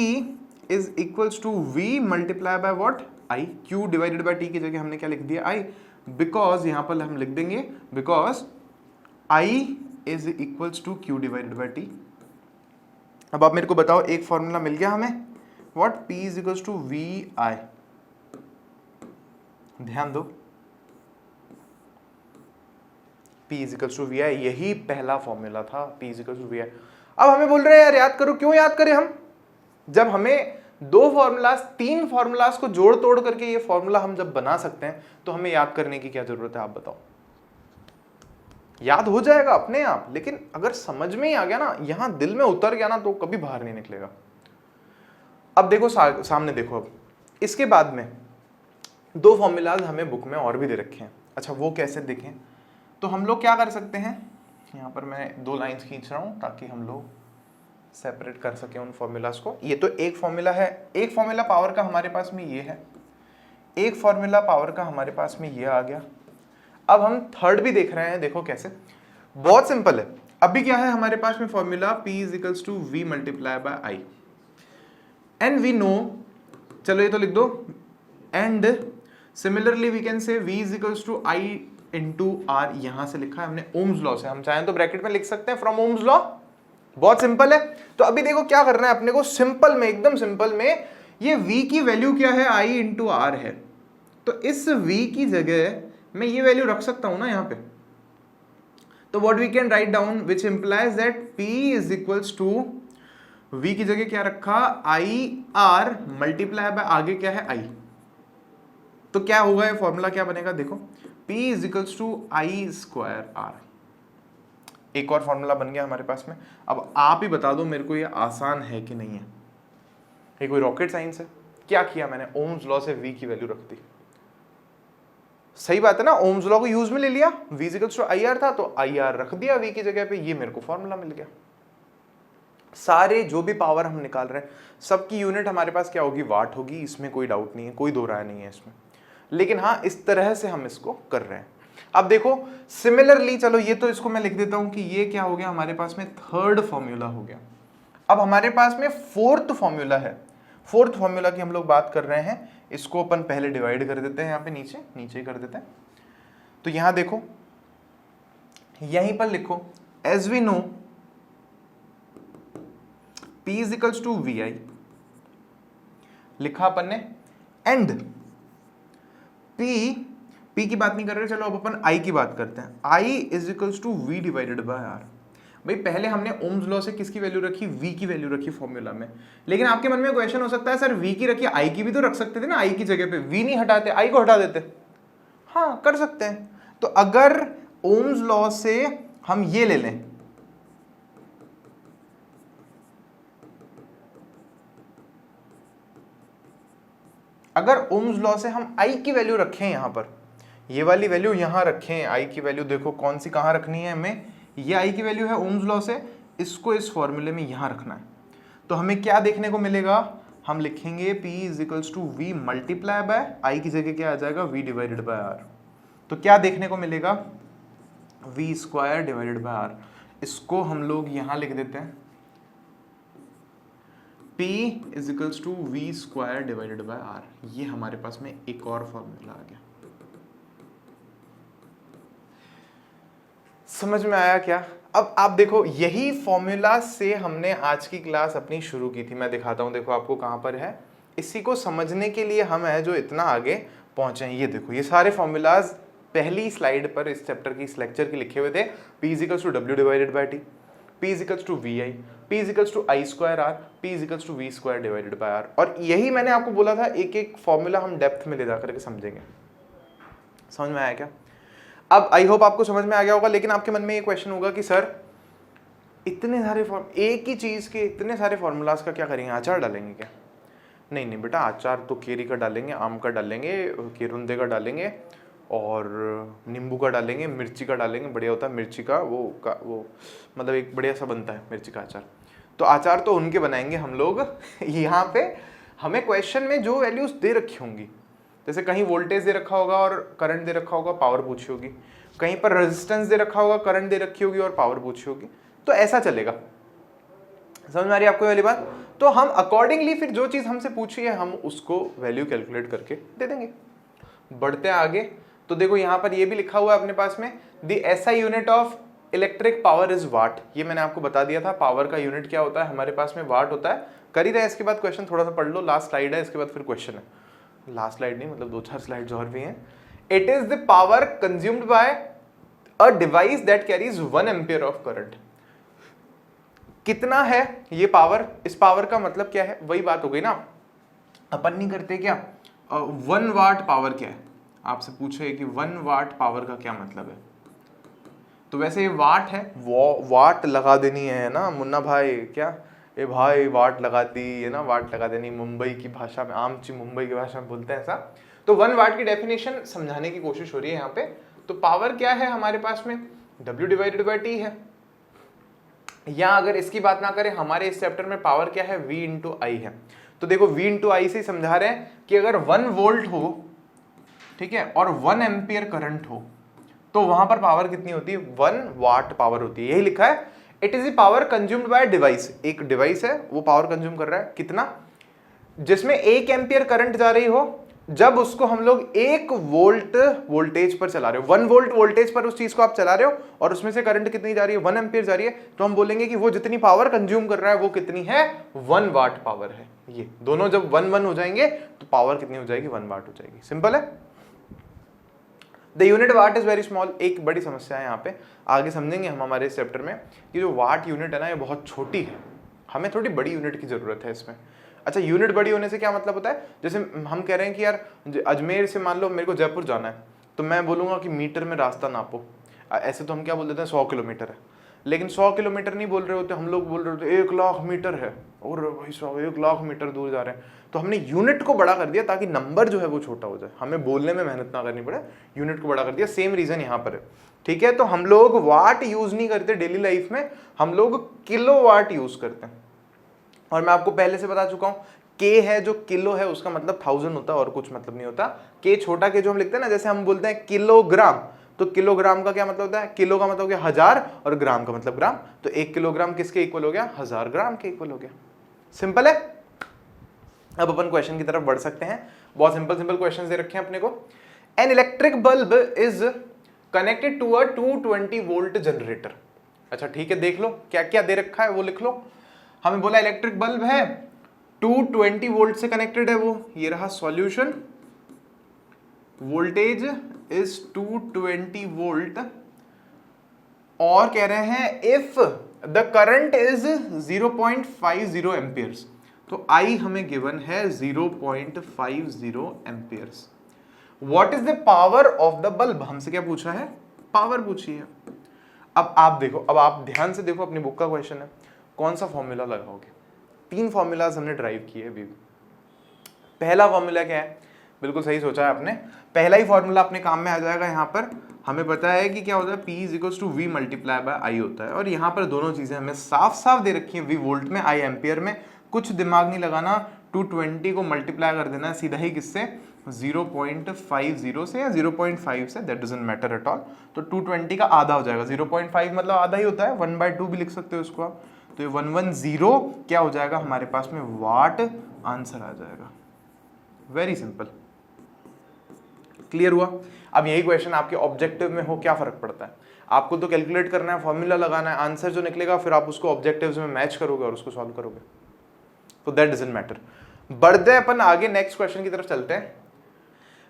is equals to V multiply by what, I. Q divided by T की जगह हमने क्या लिख दिया, आई। बिकॉज यहां पर हम लिख देंगे because I is equals to Q divided by T। अब आप मेरे को बताओ, एक फॉर्मूला मिल गया हमें, what, P is equals to VI। ध्यान दो, P is equals to VI, यही पहला फॉर्मूला था, P is equals to VI। अब हमें बोल रहे हैं यार याद करो, क्यों याद करें हम, जब हमें दो फॉर्मूलाज, तीन फॉर्मूलाज को जोड़ तोड़ करके ये फॉर्मूला हम जब बना सकते हैं, तो हमें याद करने की क्या जरूरत है, आप बताओ। याद हो जाएगा अपने आप, लेकिन अगर समझ में ही आ गया ना, यहां दिल में उतर गया ना, तो कभी बाहर नहीं निकलेगा। अब देखो सामने देखो, अब इसके बाद में दो फॉर्मूलाज हमें बुक में और भी दे रखे हैं। अच्छा वो कैसे देखें, तो हम लोग क्या कर सकते हैं, यहाँ पर मैं दो लाइंस खींच रहा हूँ ताकि हम लोग सेपरेट कर सकें उन फॉर्मूलाज को। ये तो एक फॉर्मूला है, एक फॉर्मूला पावर का हमारे पास में ये है, एक फॉर्मूला पावर का हमारे पास में ये आ गया। अब हम थर्ड भी देख रहे हैं, देखो कैसे, बहुत सिंपल है। अभी क्या है हमारे पास में formula, P is equals to V multiply by I, and we know, चलो ये तो लिख दो, and similarly we can say V is equals to I into R. यहां से लिखा है हमने ओम्स लॉ से, हम चाहें तो ब्रैकेट में लिख सकते हैं फ्रॉम ओम्स लॉ। बहुत सिंपल है। तो अभी देखो क्या करना है अपने को, सिंपल में, एकदम सिंपल में, ये V की वैल्यू क्या है, I इंटू आर है। तो इस V की जगह मैं ये वैल्यू रख सकता हूं ना यहां पे। तो what we can write down, which implies that P is equals to, V की जगह क्या रखा, आई आर मल्टीप्लाई बाय आगे क्या है, I। तो क्या होगा, ये फॉर्मूला क्या बनेगा, देखो, P is equals to I square R. एक और फॉर्मूला बन गया हमारे पास में। अब आप ही बता दो मेरे को, ये आसान है कि नहीं है, ये कोई रॉकेट साइंस है? क्या किया मैंने, ओम्स लॉ से V की वैल्यू रख दी। सही बात है ना, ओम्स लॉ को यूज में ले लिया, V is equals to I R था तो आई आर रख दिया V की जगह पे, ये मेरे को फॉर्मूला मिल गया। सारे जो भी पावर हम निकाल रहे हैं, सबकी यूनिट हमारे पास क्या होगी, वाट होगी, इसमें कोई डाउट नहीं है, कोई दो राय नहीं है इसमें। लेकिन हाँ, इस तरह से हम इसको कर रहे हैं। अब देखो सिमिलरली, चलो ये तो इसको मैं लिख देता हूं कि ये क्या हो गया हमारे पास में, थर्ड फॉर्मूला हो गया। अब हमारे पास में फोर्थ फॉर्मूला है। फोर्थ फॉर्मूला की हम लोग बात कर रहे हैं, इसको अपन पहले डिवाइड कर देते हैं, यहाँ पे नीचे नीचे कर देते हैं। तो यहां देखो, यहीं पर लिखो, as we know P is equals to VI लिखा अपन ने, एंड P की बात नहीं कर रहे, चलो अब अपन I की बात करते हैं। I is equals to V divided by R। भाई पहले हमने ओम्स लॉ से किसकी वैल्यू रखी, V की वैल्यू रखी फॉर्मूला में। लेकिन आपके मन में क्वेश्चन हो सकता है, सर V की रखी, I की भी तो रख सकते थे ना, I की जगह पे V नहीं हटाते, I को हटा देते। हाँ कर सकते हैं। तो अगर ओम्स लॉ से हम ये ले लें, अगर ओम्स लॉ से हम I की वैल्यू रखें, यहां पर ये वाली वैल्यू यहां रखें, I की वैल्यू देखो कौन सी कहां रखनी है हमें, ये I की वैल्यू है ओम्स लॉ से, इसको इस फॉर्मूले में यहां रखना है। तो हमें क्या देखने को मिलेगा, हम लिखेंगे P is equals to V multiply by I की जगह क्या आ जाएगा V डिवाइडेड बाय R। तो क्या देखने को मिलेगा, V square divided by R। इसको हम लोग यहां लिख देते हैं P is equals to V square divided by R। ये हमारे पास में एक और फॉर्मूला आ गया। समझ में आया क्या? अब आप देखो, यही फॉर्मूला से हमने आज की क्लास अपनी शुरू की थी। मैं दिखाता हूं, देखो आपको कहां पर है। इसी को समझने के लिए हम है जो इतना आगे पहुंचे हैं। ये देखो, ये सारे फॉर्मूलाज पहली स्लाइड पर इस चैप्टर की, इस लेक्चर के लिखे हुए थे। P is equals to W divided by T, P is equals to VI, P is equals to I square R, P is equals to V square divided by R। और यही मैंने आपको बोला था, एक एक फॉर्मूला हम डेप्थ में ले जा करके समझेंगे। समझ में आया क्या? अब आई होप आपको समझ में आ गया होगा। लेकिन आपके मन में ये क्वेश्चन होगा कि सर इतने सारे एक ही चीज के इतने सारे फॉर्मूलाज का क्या करेंगे, अचार डालेंगे क्या? नहीं नहीं बेटा, अचार तो केरी का डालेंगे, आम का डालेंगे, केरुंदे का डालेंगे, और नींबू का डालेंगे, मिर्ची का डालेंगे। बढ़िया होता है मिर्ची का, वो मतलब एक बढ़िया सा बनता है मिर्ची का अचार। तो अचार तो उनके बनाएंगे हम लोग। यहाँ पे हमें क्वेश्चन में जो वैल्यूज दे रखी होंगी, जैसे कहीं वोल्टेज दे रखा होगा और करंट दे रखा होगा, पावर पूछी होगी। कहीं पर रेजिस्टेंस दे रखा होगा, करंट दे रखी होगी और पावर पूछी होगी। तो ऐसा चलेगा। समझ में आ रही है आपको वाली बात? तो हम अकॉर्डिंगली फिर जो चीज हमसे पूछी है हम उसको वैल्यू कैलकुलेट करके दे देंगे। बढ़ते हैं आगे। तो देखो यहाँ पर ये भी लिखा हुआ है अपने पास में, the SI unit of electric power is what. ये मैंने आपको बता दिया था, पावर का यूनिट क्या होता है, हमारे पास में वाट होता है। कर ही रहे, इसके बाद क्वेश्चन थोड़ा सा पढ़ लो, लास्ट स्लाइड है, इसके बाद फिर क्वेश्चन है। लास्ट स्लाइड नहीं, मतलब 2-4 स्लाइड्स और भी हैं। It is the power consumed by a device that carries 1 ampere of current. कितना है ये पावर? इस पावर का मतलब क्या है? वही बात हो गई ना, अपन नहीं करते क्या, 1 वाट पावर क्या है? आपसे पूछे कि 1 वाट पावर का क्या मतलब है, तो वैसे ये वाट है, वाट लगा देनी है ना मुन्ना भाई, क्या ए भाई वाट लगाती है ना, वाट लगा देनी। मुंबई की भाषा में, आमची मुंबई की भाषा में बोलते हैं ऐसा। तो 1 वाट की डेफिनेशन समझाने की कोशिश हो रही है यहाँ पे। तो पावर क्या है हमारे पास में, W डिवाइडेड बाई T है। या अगर इसकी बात ना करें, हमारे इस चैप्टर में पावर क्या है, V इंटू I है। तो देखो V इंटू I से समझा रहे हैं कि अगर 1 वोल्ट हो, ठीक है, और 1 एम्पियर करंट हो, तो वहां पर पावर कितनी होती है, 1 वाट पावर होती है। यही लिखा है, it is the power consumed by device. एक डिवाइस है, वो पावर कंज्यूम कर रहा है कितना, जिसमें 1 एम्पियर करंट जा रही हो, जब उसको हम लोग 1 वोल्ट वोल्टेज पर चला रहे हो, 1 वोल्ट वोल्टेज पर उस चीज को आप चला रहे हो, और उसमें से करंट कितनी जा रही है, 1 एम्पियर जा रही है, तो हम बोलेंगे कि वो जितनी पावर कंज्यूम कर रहा है वो कितनी है, 1 वाट पावर है। ये दोनों जब 1-1 हो जाएंगे तो पावर कितनी हो जाएगी, 1 वाट हो जाएगी। सिंपल है। The unit what is very small. एक बड़ी समस्या है यहाँ पे, आगे समझेंगे हम हमारे इस चैप्टर में, कि जो वाट यूनिट है ना, ये बहुत छोटी है, हमें थोड़ी बड़ी यूनिट की जरूरत है इसमें। अच्छा, यूनिट बड़ी होने से क्या मतलब होता है, जैसे हम कह रहे हैं कि यार अजमेर से मान लो मेरे को जयपुर जाना है, तो मैं बोलूंगा कि मीटर में रास्ता नापो। ऐसे तो हम क्या बोल देते हैं, 100 किलोमीटर है, लेकिन 100 किलोमीटर नहीं बोल रहे होते हम लोग, बोल रहे होते 1 लाख मीटर है, और भाई 100 लाख मीटर दूर जा रहे हैं। तो हमने यूनिट को बड़ा कर दिया ताकि नंबर जो है वो छोटा हो जाए, हमें बोलने में मेहनत ना करनी पड़े, यूनिट को बड़ा कर दिया। सेम रीजन यहाँ पर है, ठीक है। तो हम लोग वाट यूज नहीं करते डेली लाइफ में, हम लोग किलो वाट यूज करते हैं। और मैं आपको पहले से बता चुका हूं, के है जो किलो है उसका मतलब 1000 होता है, और कुछ मतलब नहीं होता। के छोटा के जो हम लिखते हैं ना, जैसे हम बोलते हैं किलोग्राम, तो किलोग्राम का क्या मतलब होता है, किलो का मतलब हो गया 1000 और ग्राम का मतलब ग्राम, तो 1 किलोग्राम किसके इक्वल हो गया, 1000 ग्राम के इक्वल हो गया। सिंपल है। अब अपन क्वेश्चन की तरफ बढ़ सकते हैं। बहुत सिंपल क्वेश्चन दे रखे हैं अपने को। An electric bulb is connected to a 220 volt generator. अच्छा ठीक है, देख लो क्या क्या दे रखा है वो लिख लो। हमें बोला इलेक्ट्रिक बल्ब है, 220 वोल्ट से कनेक्टेड है वो, ये रहा सॉल्यूशन। वोल्टेज इज 220 वोल्ट, और कह रहे हैं if the current is 0.50 amperes, तो I हमें गिवन है 0.50 amperes. What is the power of the bulb, हमसे क्या पूछा है, पावर पूछी है। अब आप देखो, अब आप ध्यान से देखो, अपनी बुक का क्वेश्चन है, कौन सा फॉर्मूला लगाओगे। 3 फॉर्मूलाज हमने ड्राइव किए अभी। पहला फॉर्मूला क्या है, बिल्कुल सही सोचा है आपने, पहला ही फॉर्मूला अपने काम में आ जाएगा। यहाँ पर हमें पता है कि क्या होता है, P is to V multiply by I होता है, और यहाँ पर दोनों चीजें हमें साफ साफ दे रखी है, V वोल्ट में, I एम्पियर में। कुछ दिमाग नहीं लगाना, 220 को मल्टीप्लाई कर देना सीधा ही किससे, 0.50 से या 0.5 से, that doesn't matter at all. तो 220 का आधा हो जाएगा, 0.5 मतलब आधा ही होता है, 1/2 भी लिख सकते हो उसको आप। तो ये 110 क्या हो जाएगा हमारे पास में, वाट आंसर आ जाएगा। वेरी सिंपल, क्लियर हुआ। अब यही क्वेश्चन आपके ऑब्जेक्टिव में हो, क्या फर्क पड़ता है, आपको तो कैलकुलेट करना है, फॉर्मूला लगाना है, आंसर जो निकलेगा फिर आप उसको ऑब्जेक्टिव्स में मैच करोगे और उसको सॉल्व करोगे, तो दैट डजंट मैटर। बढ़ते अपन आगे नेक्स्ट क्वेश्चन की तरफ चलते हैं।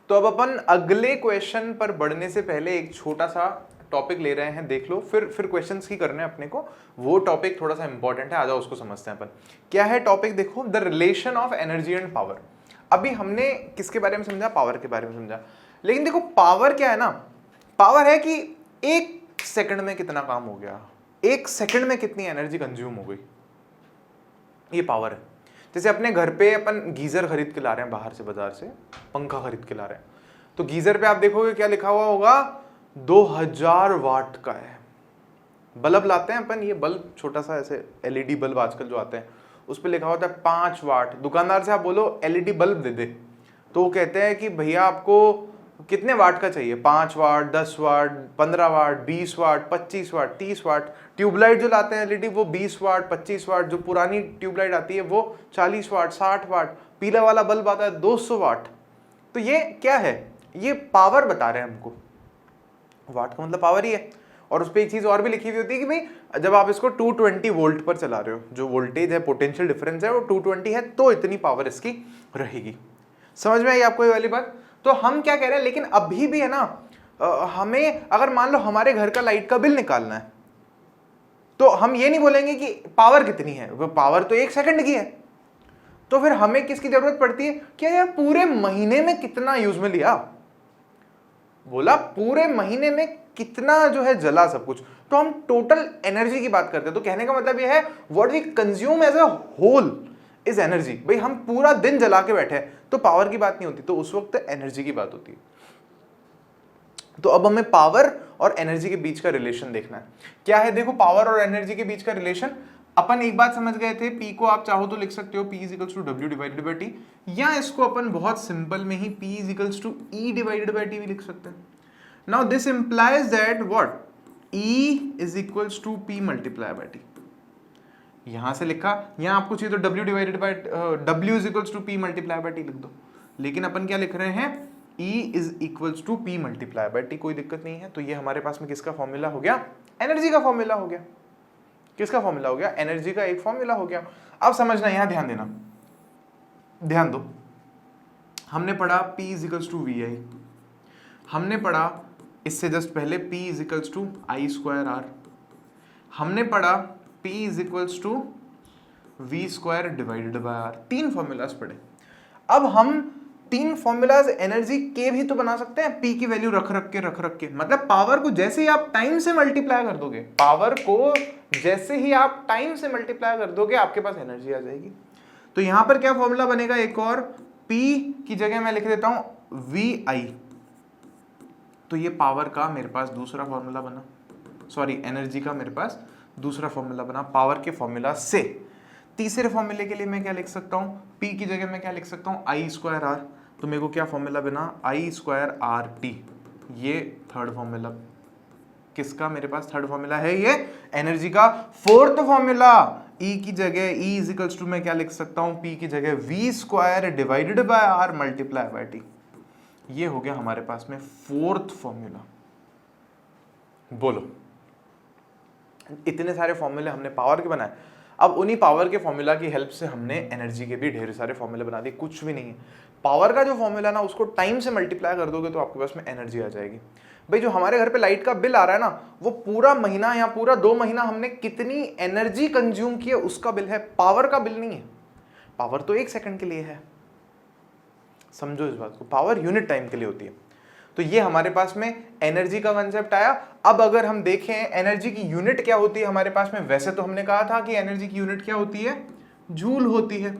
तो अब अपन अगले क्वेश्चन पर बढ़ने से पहले एक छोटा सा टॉपिक ले रहे हैं, देख लो, फिर क्वेश्चंस की करने हैं अपने को। वो टॉपिक थोड़ा सा इंपॉर्टेंट है, आ जाओ उसको समझते हैं अपन। क्या है टॉपिक, देखो, the relation of energy and power. अभी हमने किसके बारे में समझा, पावर के बारे में समझा। लेकिन देखो पावर क्या है ना, पावर है कि एक सेकंड में कितना काम हो गया, एक सेकंड में कितनी एनर्जी कंज्यूम हो गई, ये पावर है। जैसे अपने घर पे अपन गीजर खरीद के ला रहे हैं बाहर से, बाजार से पंखा खरीद के ला रहे हैं, तो गीजर पे आप देखोगे क्या लिखा हुआ होगा, 2000 वाट का है। बल्ब लाते हैं अपन, ये बल्ब छोटा सा ऐसे एलईडी बल्ब आजकल जो आते हैं, उस पर लिखा होता है 5 वाट। दुकानदार से आप बोलो एलईडी बल्ब दे दे, तो वो कहते हैं कि भैया आपको कितने वाट का चाहिए, 5 वाट, 10 वाट, 15 वाट, 20 वाट, 25 वाट, 30 वाट। ट्यूबलाइट जो लाते हैं एलईडी वो 20 वाट, 25 वाट, जो पुरानी ट्यूबलाइट आती है वो 40 वाट, 60 वाट, पीला वाला बल्ब आता है 200 वाट। तो ये क्या है, ये पावर बता रहे हैं हमको। वाट का मतलब पावर ही है। और उस पर एक चीज और भी लिखी हुई होती है कि भाई जब आप इसको 220 वोल्ट पर चला रहे हो, जो वोल्टेज है, पोटेंशियल डिफरेंस है वो 220 है, तो इतनी पावर इसकी रहेगी। समझ में आई आपको ये वाली बात। तो हम क्या कह रहे हैं, लेकिन अभी भी है ना, हमें अगर मान लो हमारे घर का लाइट का बिल निकालना है, तो हम ये नहीं बोलेंगे कि पावर कितनी है, वो पावर तो 1 सेकंड की है। तो फिर हमें किसकी जरूरत पड़ती है, क्या यार पूरे महीने में कितना यूज में लिया, बोला पूरे महीने में कितना जो है जला सब कुछ, तो हम टोटल एनर्जी की बात करते हैं। तो कहने का मतलब ये है, what we consume as a whole is energy. भाई हम पूरा दिन जला के बैठे हैं तो पावर की बात नहीं होती, तो उस वक्त एनर्जी की बात होती है। तो अब हमें पावर और एनर्जी के बीच का रिलेशन देखना है। क्या है, देखो पावर और एनर्जी के बीच का रिलेशन, अपन एक बात समझ गए थे, P को आप चाहो तो लिख सकते हो P = W / T, या इसको अपन बहुत सिंपल में ही P = E / T भी लिख सकते हैं। Now this implies that what, E = P × T। यहां से लिखा, यहां आपको चाहिए तो W = P × T लिख दो, लेकिन अपन क्या लिख रहे हैं, E = P × T, कोई दिक्कत नहीं है। तो ये हमारे पास में किसका फॉर्मूला हो गया, एनर्जी का फॉर्मूला हो गया। किसका फॉर्मूला हो गया, एनर्जी का एक फॉर्मूला हो गया। अब समझना, यहां ध्यान देना, ध्यान दो, हमने पढ़ा P = VI, हमने पढ़ा इससे जस्ट पहले P = I²R, हमने पढ़ा P = V² / R। 3 फॉर्मूलाज पढ़े। अब हम 3 फॉर्मूलाज एनर्जी के भी तो बना सकते हैं, P की वैल्यू रख रख के, मतलब पावर को जैसे ही आप टाइम से मल्टीप्लाई कर दोगे, पावर को जैसे ही आप टाइम से मल्टीप्लाई कर दोगे, आपके पास एनर्जी आ जाएगी। तो यहां पर क्या फॉर्मूला बनेगा, एक और, P की जगह मैं लिख देता हूं VI। तो ये पावर का मेरे पास दूसरा फॉर्मूला बना, सॉरी एनर्जी का मेरे पास दूसरा फॉर्मूला बना पावर के फॉर्मूला से। तीसरे फॉर्मूले के लिए मैं क्या लिख सकता हूं, P की जगह मैं क्या लिख सकता हूं, I²R। तो मेरे को क्या फॉर्मूला बना, I²RT। ये थर्ड फॉर्मूला, किसका मेरे पास थर्ड फॉर्मूला है, ये एनर्जी का। फोर्थ फॉर्मूला, E की जगह E = मैं क्या लिख सकता हूं, P की जगह V² / R × T। ये हो गया हमारे पास में फोर्थ फॉर्मूला। बोलो, इतने सारे फॉर्मूले हमने पावर के बनाए। अब उन्हीं पावर के फॉर्मूला की हेल्प से हमने एनर्जी के भी ढेर सारे फॉर्मूले बना दिए। कुछ भी नहीं है, पावर का जो फॉर्मूला ना, उसको टाइम से मल्टीप्लाई कर दोगे तो आपके पास में एनर्जी आ जाएगी। भाई जो हमारे घर पे लाइट का बिल आ रहा है ना, वो पूरा महीना या पूरा 2 महीना हमने कितनी एनर्जी कंज्यूम की है उसका बिल है, पावर का बिल नहीं है। पावर तो 1 सेकंड के लिए है, समझो इस बात को, पावर यूनिट टाइम के लिए होती है। तो ये हमारे पास में एनर्जी का कंसेप्ट आया। अब अगर हम देखें एनर्जी की यूनिट क्या होती है हमारे पास में, वैसे तो हमने कहा था कि एनर्जी की यूनिट क्या होती है, जूल होती है,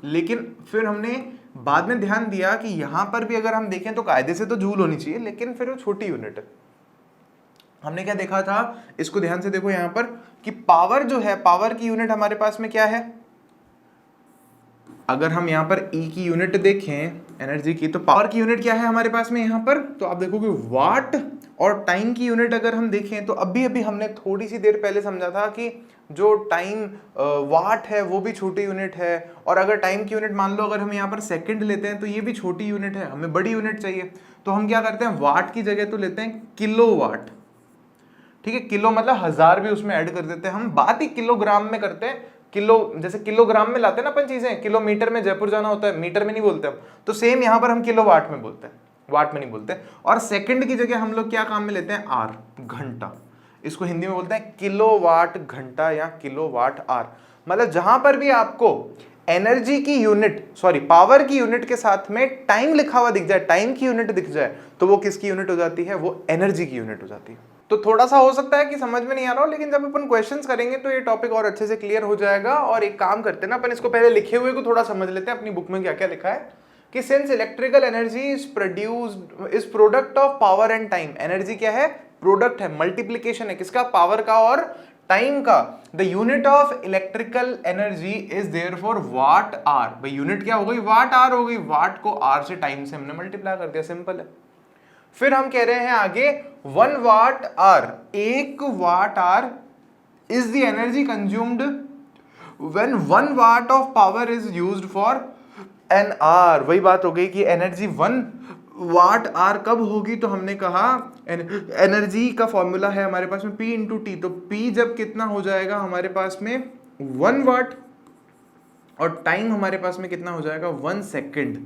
लेकिन फिर हमने बाद में ध्यान दिया कि यहां पर भी अगर हम देखें तो कायदे से तो जूल होनी चाहिए, लेकिन फिर वो छोटी यूनिट है। हमने क्या देखा था, इसको ध्यान से देखो यहां पर, कि पावर जो है, पावर की यूनिट हमारे पास में क्या है, अगर हम यहाँ पर E की यूनिट देखें एनर्जी की, तो पावर की यूनिट क्या है हमारे पास में यहाँ पर, तो आप देखोगे वाट। और टाइम की यूनिट अगर हम देखें तो अभी अभी हमने थोड़ी सी देर पहले समझा था कि जो टाइम वाट है वो भी छोटी यूनिट है। और अगर टाइम की यूनिट मान लो अगर हम यहाँ पर सेकंड लेते हैं तो ये भी छोटी यूनिट है, हमें बड़ी यूनिट चाहिए। तो हम क्या करते हैं, वाट की जगह तो लेते हैं किलो वाट। ठीक है, किलो मतलब 1000 भी उसमें ऐड कर देते हैं, हम बात ही किलोग्राम में करते हैं। किलो जैसे किलोग्राम में लाते हैं ना अपन चीजें, किलोमीटर में जयपुर जाना होता है, मीटर में नहीं बोलते हम। तो सेम यहाँ पर हम किलो वाट में बोलते हैं, वाट में नहीं बोलते। और सेकंड की जगह हम लोग क्या काम में लेते हैं, आर, घंटा। इसको हिंदी में बोलते हैं किलो वाट घंटा या किलो वाट आर। मतलब जहां पर भी आपको एनर्जी की यूनिट, सॉरी पावर की यूनिट के साथ में टाइम लिखा हुआ दिख जाए, टाइम की यूनिट दिख जाए, तो वो किसकी यूनिट हो जाती है, वो एनर्जी की यूनिट हो जाती है। तो थोड़ा सा हो सकता है कि समझ में नहीं आ रहा हो, लेकिन जब अपन क्वेश्चंस करेंगे तो ये टॉपिक और अच्छे से क्लियर हो जाएगा। और एक काम करते हैं ना, अपन इसको पहले लिखे हुए को थोड़ा समझ लेते हैं, अपनी बुक में क्या क्या लिखा है कि since electrical energy is produced is product of power and time. Energy क्या है, प्रोडक्ट है, मल्टीप्लीकेशन है, किसका, पावर का और टाइम का। The unit of electrical energy is therefore watt hour. भाई यूनिट क्या हो गई, वाट आर हो गई, वाट को आर से, टाइम से हमने मल्टीप्लाई कर दिया, सिंपल है। फिर हम कह रहे हैं आगे 1 watt hour, 1 watt hour is the energy consumed when 1 watt of power is used for an hour. वही बात हो गई कि एनर्जी 1 वाट आर कब होगी, तो हमने कहा एनर्जी का फॉर्मूला है हमारे पास में P इंटू टी। तो P जब कितना हो जाएगा हमारे पास में 1 वाट, और टाइम हमारे पास में कितना हो जाएगा 1 सेकेंड,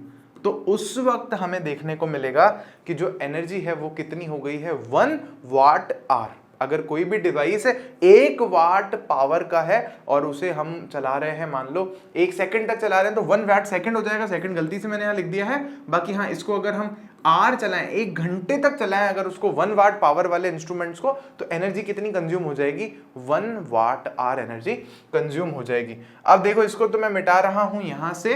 तो उस वक्त हमें देखने को मिलेगा कि जो एनर्जी है वो कितनी हो गई है, 1 वाट आर। अगर कोई भी डिवाइस है 1 वाट पावर का है और उसे हम चला रहे हैं, मान लो 1 सेकंड तक चला रहे हैं, तो 1 वाट सेकंड हो जाएगा। सेकंड गलती से मैंने यहाँ लिख दिया है, बाकी हाँ इसको अगर हम आर चलाएं, 1 घंटे तक चलाएं अगर उसको 1 वाट पावर वाले इंस्ट्रूमेंट्स को, तो एनर्जी कितनी कंज्यूम हो जाएगी, 1 वाट आर एनर्जी कंज्यूम हो जाएगी। अब देखो इसको तो मैं मिटा रहा हूं यहां से,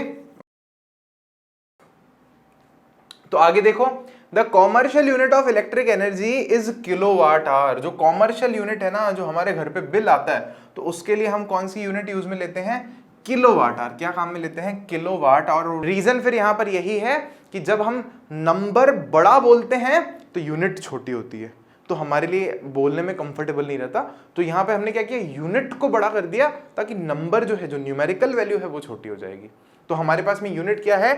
तो आगे देखो the commercial unit of electric energy is kilowatt hour. जो कॉमर्शियल यूनिट है ना, जो हमारे घर पे बिल आता है, तो उसके लिए हम कौन सी यूनिट यूज में लेते हैं, किलोवाट आवर। क्या काम में लेते हैं, किलोवाट आवर। रीजन फिर यहां पर यही है कि जब हम नंबर बड़ा बोलते हैं तो यूनिट छोटी होती है, तो हमारे लिए बोलने में कंफर्टेबल नहीं रहता। तो यहां पे हमने क्या किया, यूनिट को बड़ा कर दिया ताकि नंबर जो है, जो न्यूमेरिकल वैल्यू है वो छोटी हो जाएगी। तो हमारे पास में यूनिट क्या है,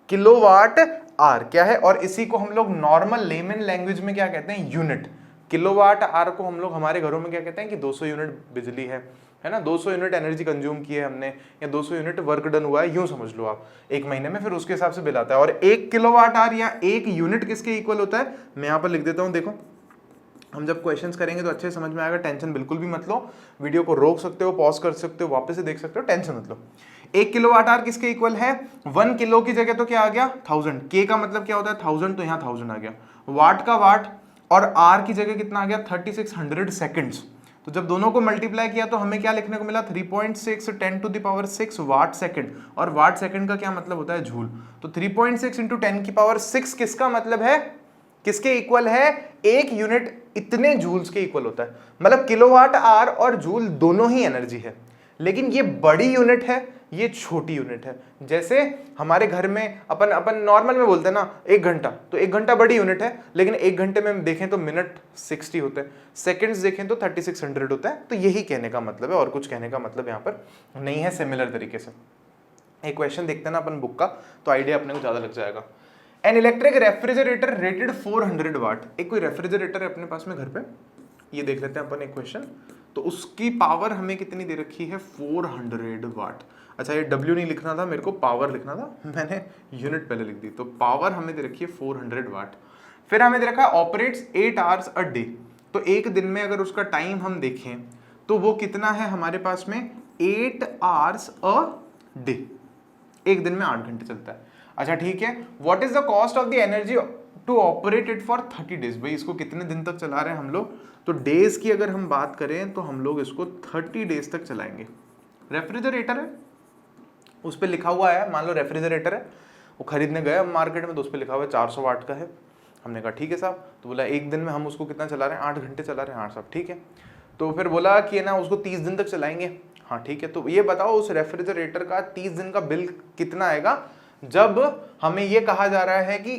किलोवाट आर क्या है, और इसी को हम लोग नॉर्मल लेमन लैंग्वेज में क्या कहते हैं, यूनिट। किलोवाट आर को हम लोग हमारे घरों में क्या कहते हैं कि 200 यूनिट बिजली है ना, 200 यूनिट एनर्जी कंज्यूम की है हमने, या 200 यूनिट वर्क डन हुआ है, यूं समझ लो आप, एक महीने में, फिर उसके हिसाब से बिल आता है। और 1 किलोवाट आर या 1 यूनिट किसके इक्वल होता है, मैं यहां पर लिख देता हूं। देखो हम जब क्वेश्चंस करेंगे तो अच्छे से समझ में आएगा, टेंशन बिल्कुल भी मत लो। वीडियो को रोक सकते हो, पॉज कर सकते हो, वापस से देख सकते हो, टेंशन मत लो। 1 किलोवाट आवर किसके इक्वल है, 1 किलो की जगह तो क्या आ गया 1000, के का मतलब क्या होता है 1000, तो यहाँ 1000 आ गया। वाट का वाट, और आर की जगह कितना आ गया 3600 सेकंड्स। तो जब दोनों को मल्टीप्लाई किया तो हमें क्या लिखने को मिला 3.6 10⁶ वाट सेकंड। और वाट सेकंड का क्या मतलब होता है, जूल। तो 3.6 इंटू 10⁶ किसका मतलब है, किसके इक्वल है, 1 यूनिट इतने जूल्स के इक्वल होता है। मतलब किलोवाट आवर और जूल दोनों ही एनर्जी है, लेकिन ये बड़ी यूनिट है, ये छोटी यूनिट है। जैसे हमारे घर में अपन नॉर्मल में बोलते हैं ना 1 घंटा, तो 1 घंटा बड़ी यूनिट है, लेकिन 1 घंटे में देखें तो मिनट 60 होते हैं, सेकंड्स देखें तो 3600 होता है। तो यही कहने का मतलब है, और कुछ कहने का मतलब यहाँ पर नहीं है। सिमिलर तरीके से एक क्वेश्चन देखते हैं ना अपन बुक का, तो आइडिया अपने को ज्यादा लग जाएगा। एन इलेक्ट्रिक रेफ्रिजरेटर रेटेड 400 वाट। एक कोई रेफ्रिजरेटर है अपने पास में घर पे, ये देख लेते हैं अपन एक क्वेश्चन। तो उसकी पावर हमें कितनी दे रखी है, 400 वाट। अच्छा ये W नहीं लिखना था मेरे को, पावर लिखना था, मैंने यूनिट पहले लिख दी। तो पावर हमें दे रखी है 400 वाट। फिर हमें दे रखा है ऑपरेट्स 8 आवर्स अ डे। तो एक दिन में अगर उसका टाइम हम देखें तो वो कितना है हमारे पास में, 8 आवर्स अ डे। एक दिन में 8 घंटे चलता है। अच्छा ठीक है, what is the cost of the energy to operate it for 30 days. भाई इसको कितने दिन तक चला रहे हैं हम लोग, तो डेज की अगर हम बात करें तो हम लोग इसको 30 डेज तक चलाएंगे। रेफ्रिजरेटर है, उस पर लिखा हुआ है, मान लो रेफ्रिजरेटर है, वो खरीदने गए मार्केट में, तो उस पर लिखा हुआ है 400 वाट का है। हमने कहा ठीक है साहब, तो बोला एक दिन में हम उसको कितना चला रहे हैं, 8 घंटे चला रहे हैं। हाँ साहब ठीक है। तो फिर बोला कि ना उसको 30 दिन तक चलाएंगे। हाँ ठीक है, तो ये बताओ उस रेफ्रिजरेटर का 30 दिन का बिल कितना आएगा जब हमें ये कहा जा रहा है कि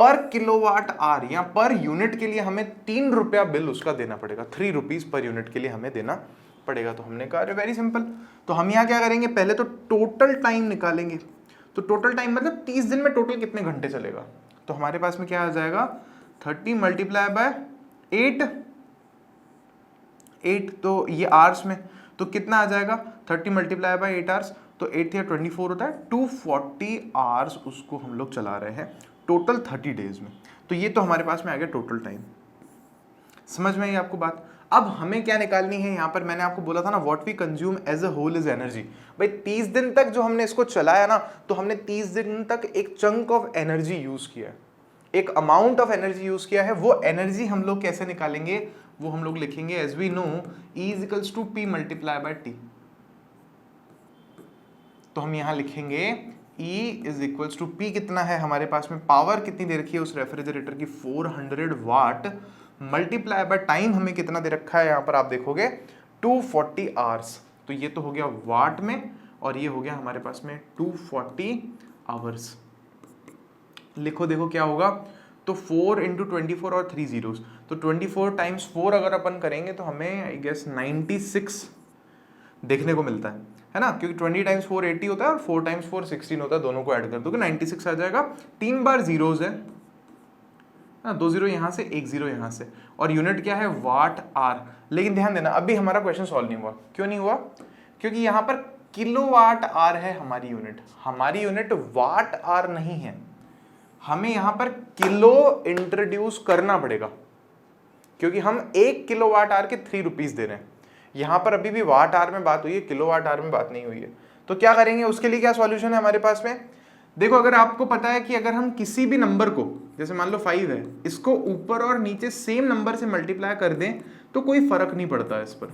पर किलोवाट आवर या पर यूनिट के लिए हमें 3 रुपया बिल उसका देना पड़ेगा, 3 रुपीज पर यूनिट के लिए हमें देना पड़ेगा। तो हमने कहा अरे वेरी सिंपल, तो हम यहाँ क्या करेंगे, पहले तो टोटल टाइम निकालेंगे। तो टोटल टाइम मतलब 30 दिन में टोटल कितने घंटे चलेगा, तो हमारे पास में क्या आ जाएगा 30 मल्टीप्लाई बाय 8 तो ये आवर्स में तो कितना आ जाएगा 30 मल्टीप्लाई बाय 8 आवर्स, तो 8 या 24 होता है, 240 आवर्स उसको हम लोग चला रहे हैं टोटल 30 डेज में। तो ये तो हमारे पास में आ गया टोटल टाइम। समझ में आई आपको बात। अब हमें क्या निकालनी है यहाँ पर, मैंने आपको बोला था ना what we consume as a whole is energy. भाई 30 दिन तक जो हमने इसको चलाया ना, तो हमने 30 दिन तक एक चंक ऑफ एनर्जी यूज किया है, एक अमाउंट ऑफ एनर्जी यूज किया है। वो एनर्जी हम लोग कैसे निकालेंगे, वो हम लोग लिखेंगे as we know E is equals to P multiply by T। तो हम यहां लिखेंगे E is equals to P, कितना है हमारे पास में, पावर कितनी दे रखी है उस रेफ्रिजरेटर की 400 वाट, मल्टीप्लाई बाय टाइम हमें कितना दे रखा है यहाँ पर आप देखोगे 240 आवर्स। तो ये तो हो गया वाट में और ये हो गया हमारे पास में 240 आवर्स। लिखो देखो क्या होगा, तो 4 इंटू 24 और 3 जीरोस, तो 24 टाइम्स 4 अगर अपन करेंगे तो हमें आई गेस 96 देखने को मिलता है ना, क्योंकि 20 टाइम्स 4 80 होता है और 4 टाइम्स 4 16 होता है, दोनों को ऐड कर दोगे 96 आ जाएगा। 3 बार जीरोस है ना, 2 जीरो यहाँ से 1 जीरो यहाँ से, और यूनिट क्या है वाट आर। लेकिन ध्यान देना अभी हमारा क्वेश्चन सॉल्व नहीं हुआ। क्यों नहीं हुआ, क्योंकि यहाँ पर किलोवाट आर है हमारी यूनिट वाट आर नहीं है। हमें यहाँ पर किलो इंट्रोड्यूस करना पड़ेगा, क्योंकि हम 1 किलोवाट आवर के 3 रुपीज दे रहे हैं। यहाँ पर अभी भी वाट आवर में बात हुई है, किलोवाट आवर में बात नहीं हुई है। तो क्या करेंगे उसके लिए, क्या सॉल्यूशन है हमारे पास में। देखो अगर आपको पता है कि अगर हम किसी भी नंबर को, जैसे मान लो 5 है, इसको ऊपर और नीचे सेम नंबर से मल्टीप्लाई कर दें तो कोई फर्क नहीं पड़ता इस पर,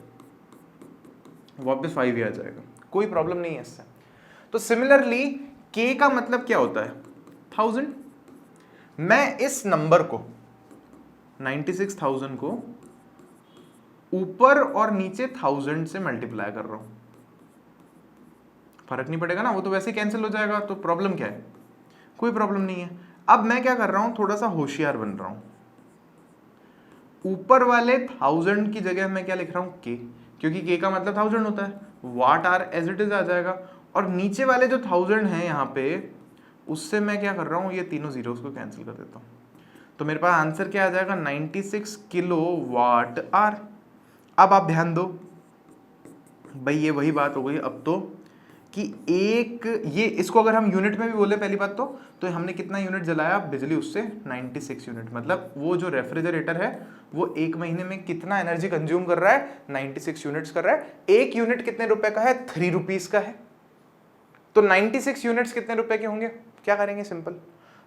वापस 5 ही आ जाएगा, कोई प्रॉब्लम नहीं है इससे। तो सिमिलरली k का मतलब क्या होता है 1000। मैं इस नंबर को 96,000 को ऊपर और नीचे 1000 से मल्टीप्लाई कर रहा हूं, फर्क नहीं पड़ेगा ना, वो तो वैसे ही कैंसिल हो जाएगा। तो प्रॉब्लम क्या है, कोई प्रॉब्लम नहीं है। अब मैं क्या कर रहा हूं, थोड़ा सा होशियार बन रहा हूं। ऊपर वाले 1000 की जगह मैं क्या लिख रहा हूं k, क्योंकि k का मतलब 1000 होता है, watt are as it is आ जाएगा। और नीचे वाले जो 1000 है यहाँ पे, उससे मैं क्या कर रहा हूँ, ये तीनों जीरोस को कैंसिल कर देता हूँ। तो मेरे पास आंसर क्या आ जाएगा 96 किलो वाट आर। अब आप ध्यान दो भाई, ये वही बात हो गई अब तो कि एक ये इसको अगर हम यूनिट में भी बोले पहली बात तो हमने कितना यूनिट जलाया बिजली उससे 96 यूनिट। मतलब वो जो रेफ्रिजरेटर है वो एक महीने में कितना एनर्जी कंज्यूम कर रहा है 96 यूनिट्स कर रहा है। एक यूनिट कितने रुपए का है 3 रुपीज का है। तो 96 यूनिट्स कितने रुपए के होंगे, क्या करेंगे सिंपल,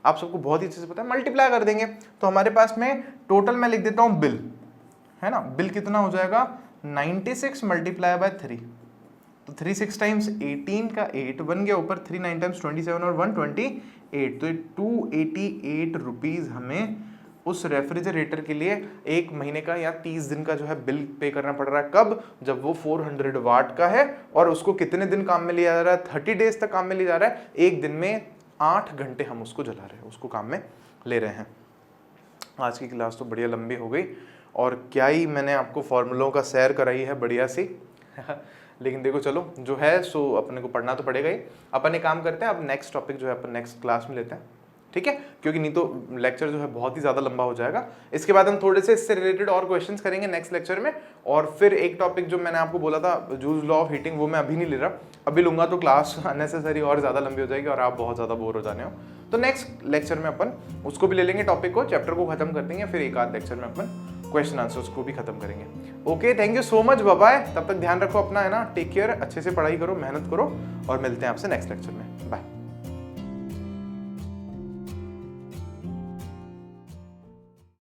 आप सबको बहुत ही अच्छे से पता है, मल्टीप्लाई कर देंगे। तो हमारे पास में टोटल मैं लिख देता हूं बिल, है ना, बिल कितना हो जाएगा 96 मल्टीप्लाई बाय 3, तो 3 6 टाइम्स 18 का 8 बन गया, ऊपर 3 9 टाइम्स 27 और 128, तो 288 रुपीज हमें उस रेफ्रिजरेटर के लिए एक महीने का या 30 दिन का जो है बिल पे करना पड़ रहा है। कब, जब वो 400 वाट का है और उसको कितने दिन काम में लिया जा रहा है 30 डेज तक काम में लिया जा रहा है। एक दिन में 8 घंटे हम उसको जला रहे हैं, उसको काम में ले रहे हैं। आज की क्लास तो बढ़िया लंबी हो गई और क्या ही मैंने आपको फॉर्मूलों का सैर कराई है बढ़िया सी लेकिन देखो चलो जो है सो अपने को पढ़ना तो पड़ेगा ही। अपन एक काम करते हैं, अब नेक्स्ट टॉपिक जो है अपन नेक्स्ट क्लास में लेते हैं, ठीक है, क्योंकि नहीं तो लेक्चर जो है बहुत ही ज़्यादा लंबा हो जाएगा। इसके बाद हम थोड़े से इससे रिलेटेड और क्वेश्चंस करेंगे नेक्स्ट लेक्चर में। और फिर एक टॉपिक जो मैंने आपको बोला था जूल्स लॉ ऑफ हीटिंग, वो मैं अभी नहीं ले रहा, अभी लूंगा तो क्लास अननेसेसरी और ज़्यादा लंबी हो जाएगी और आप बहुत ज़्यादा बोर हो जाने हो। तो नेक्स्ट लेक्चर में अपन उसको भी ले लेंगे, टॉपिक को, चैप्टर को खत्म कर देंगे, फिर एक आध लेक्चर में अपन क्वेश्चन आंसर्स को भी खत्म करेंगे। Okay, thank you so much, bye bye. तब तक ध्यान रखो अपना, है ना, टेक केयर, अच्छे से पढ़ाई करो, मेहनत करो और मिलते हैं आपसे नेक्स्ट लेक्चर में। बाय।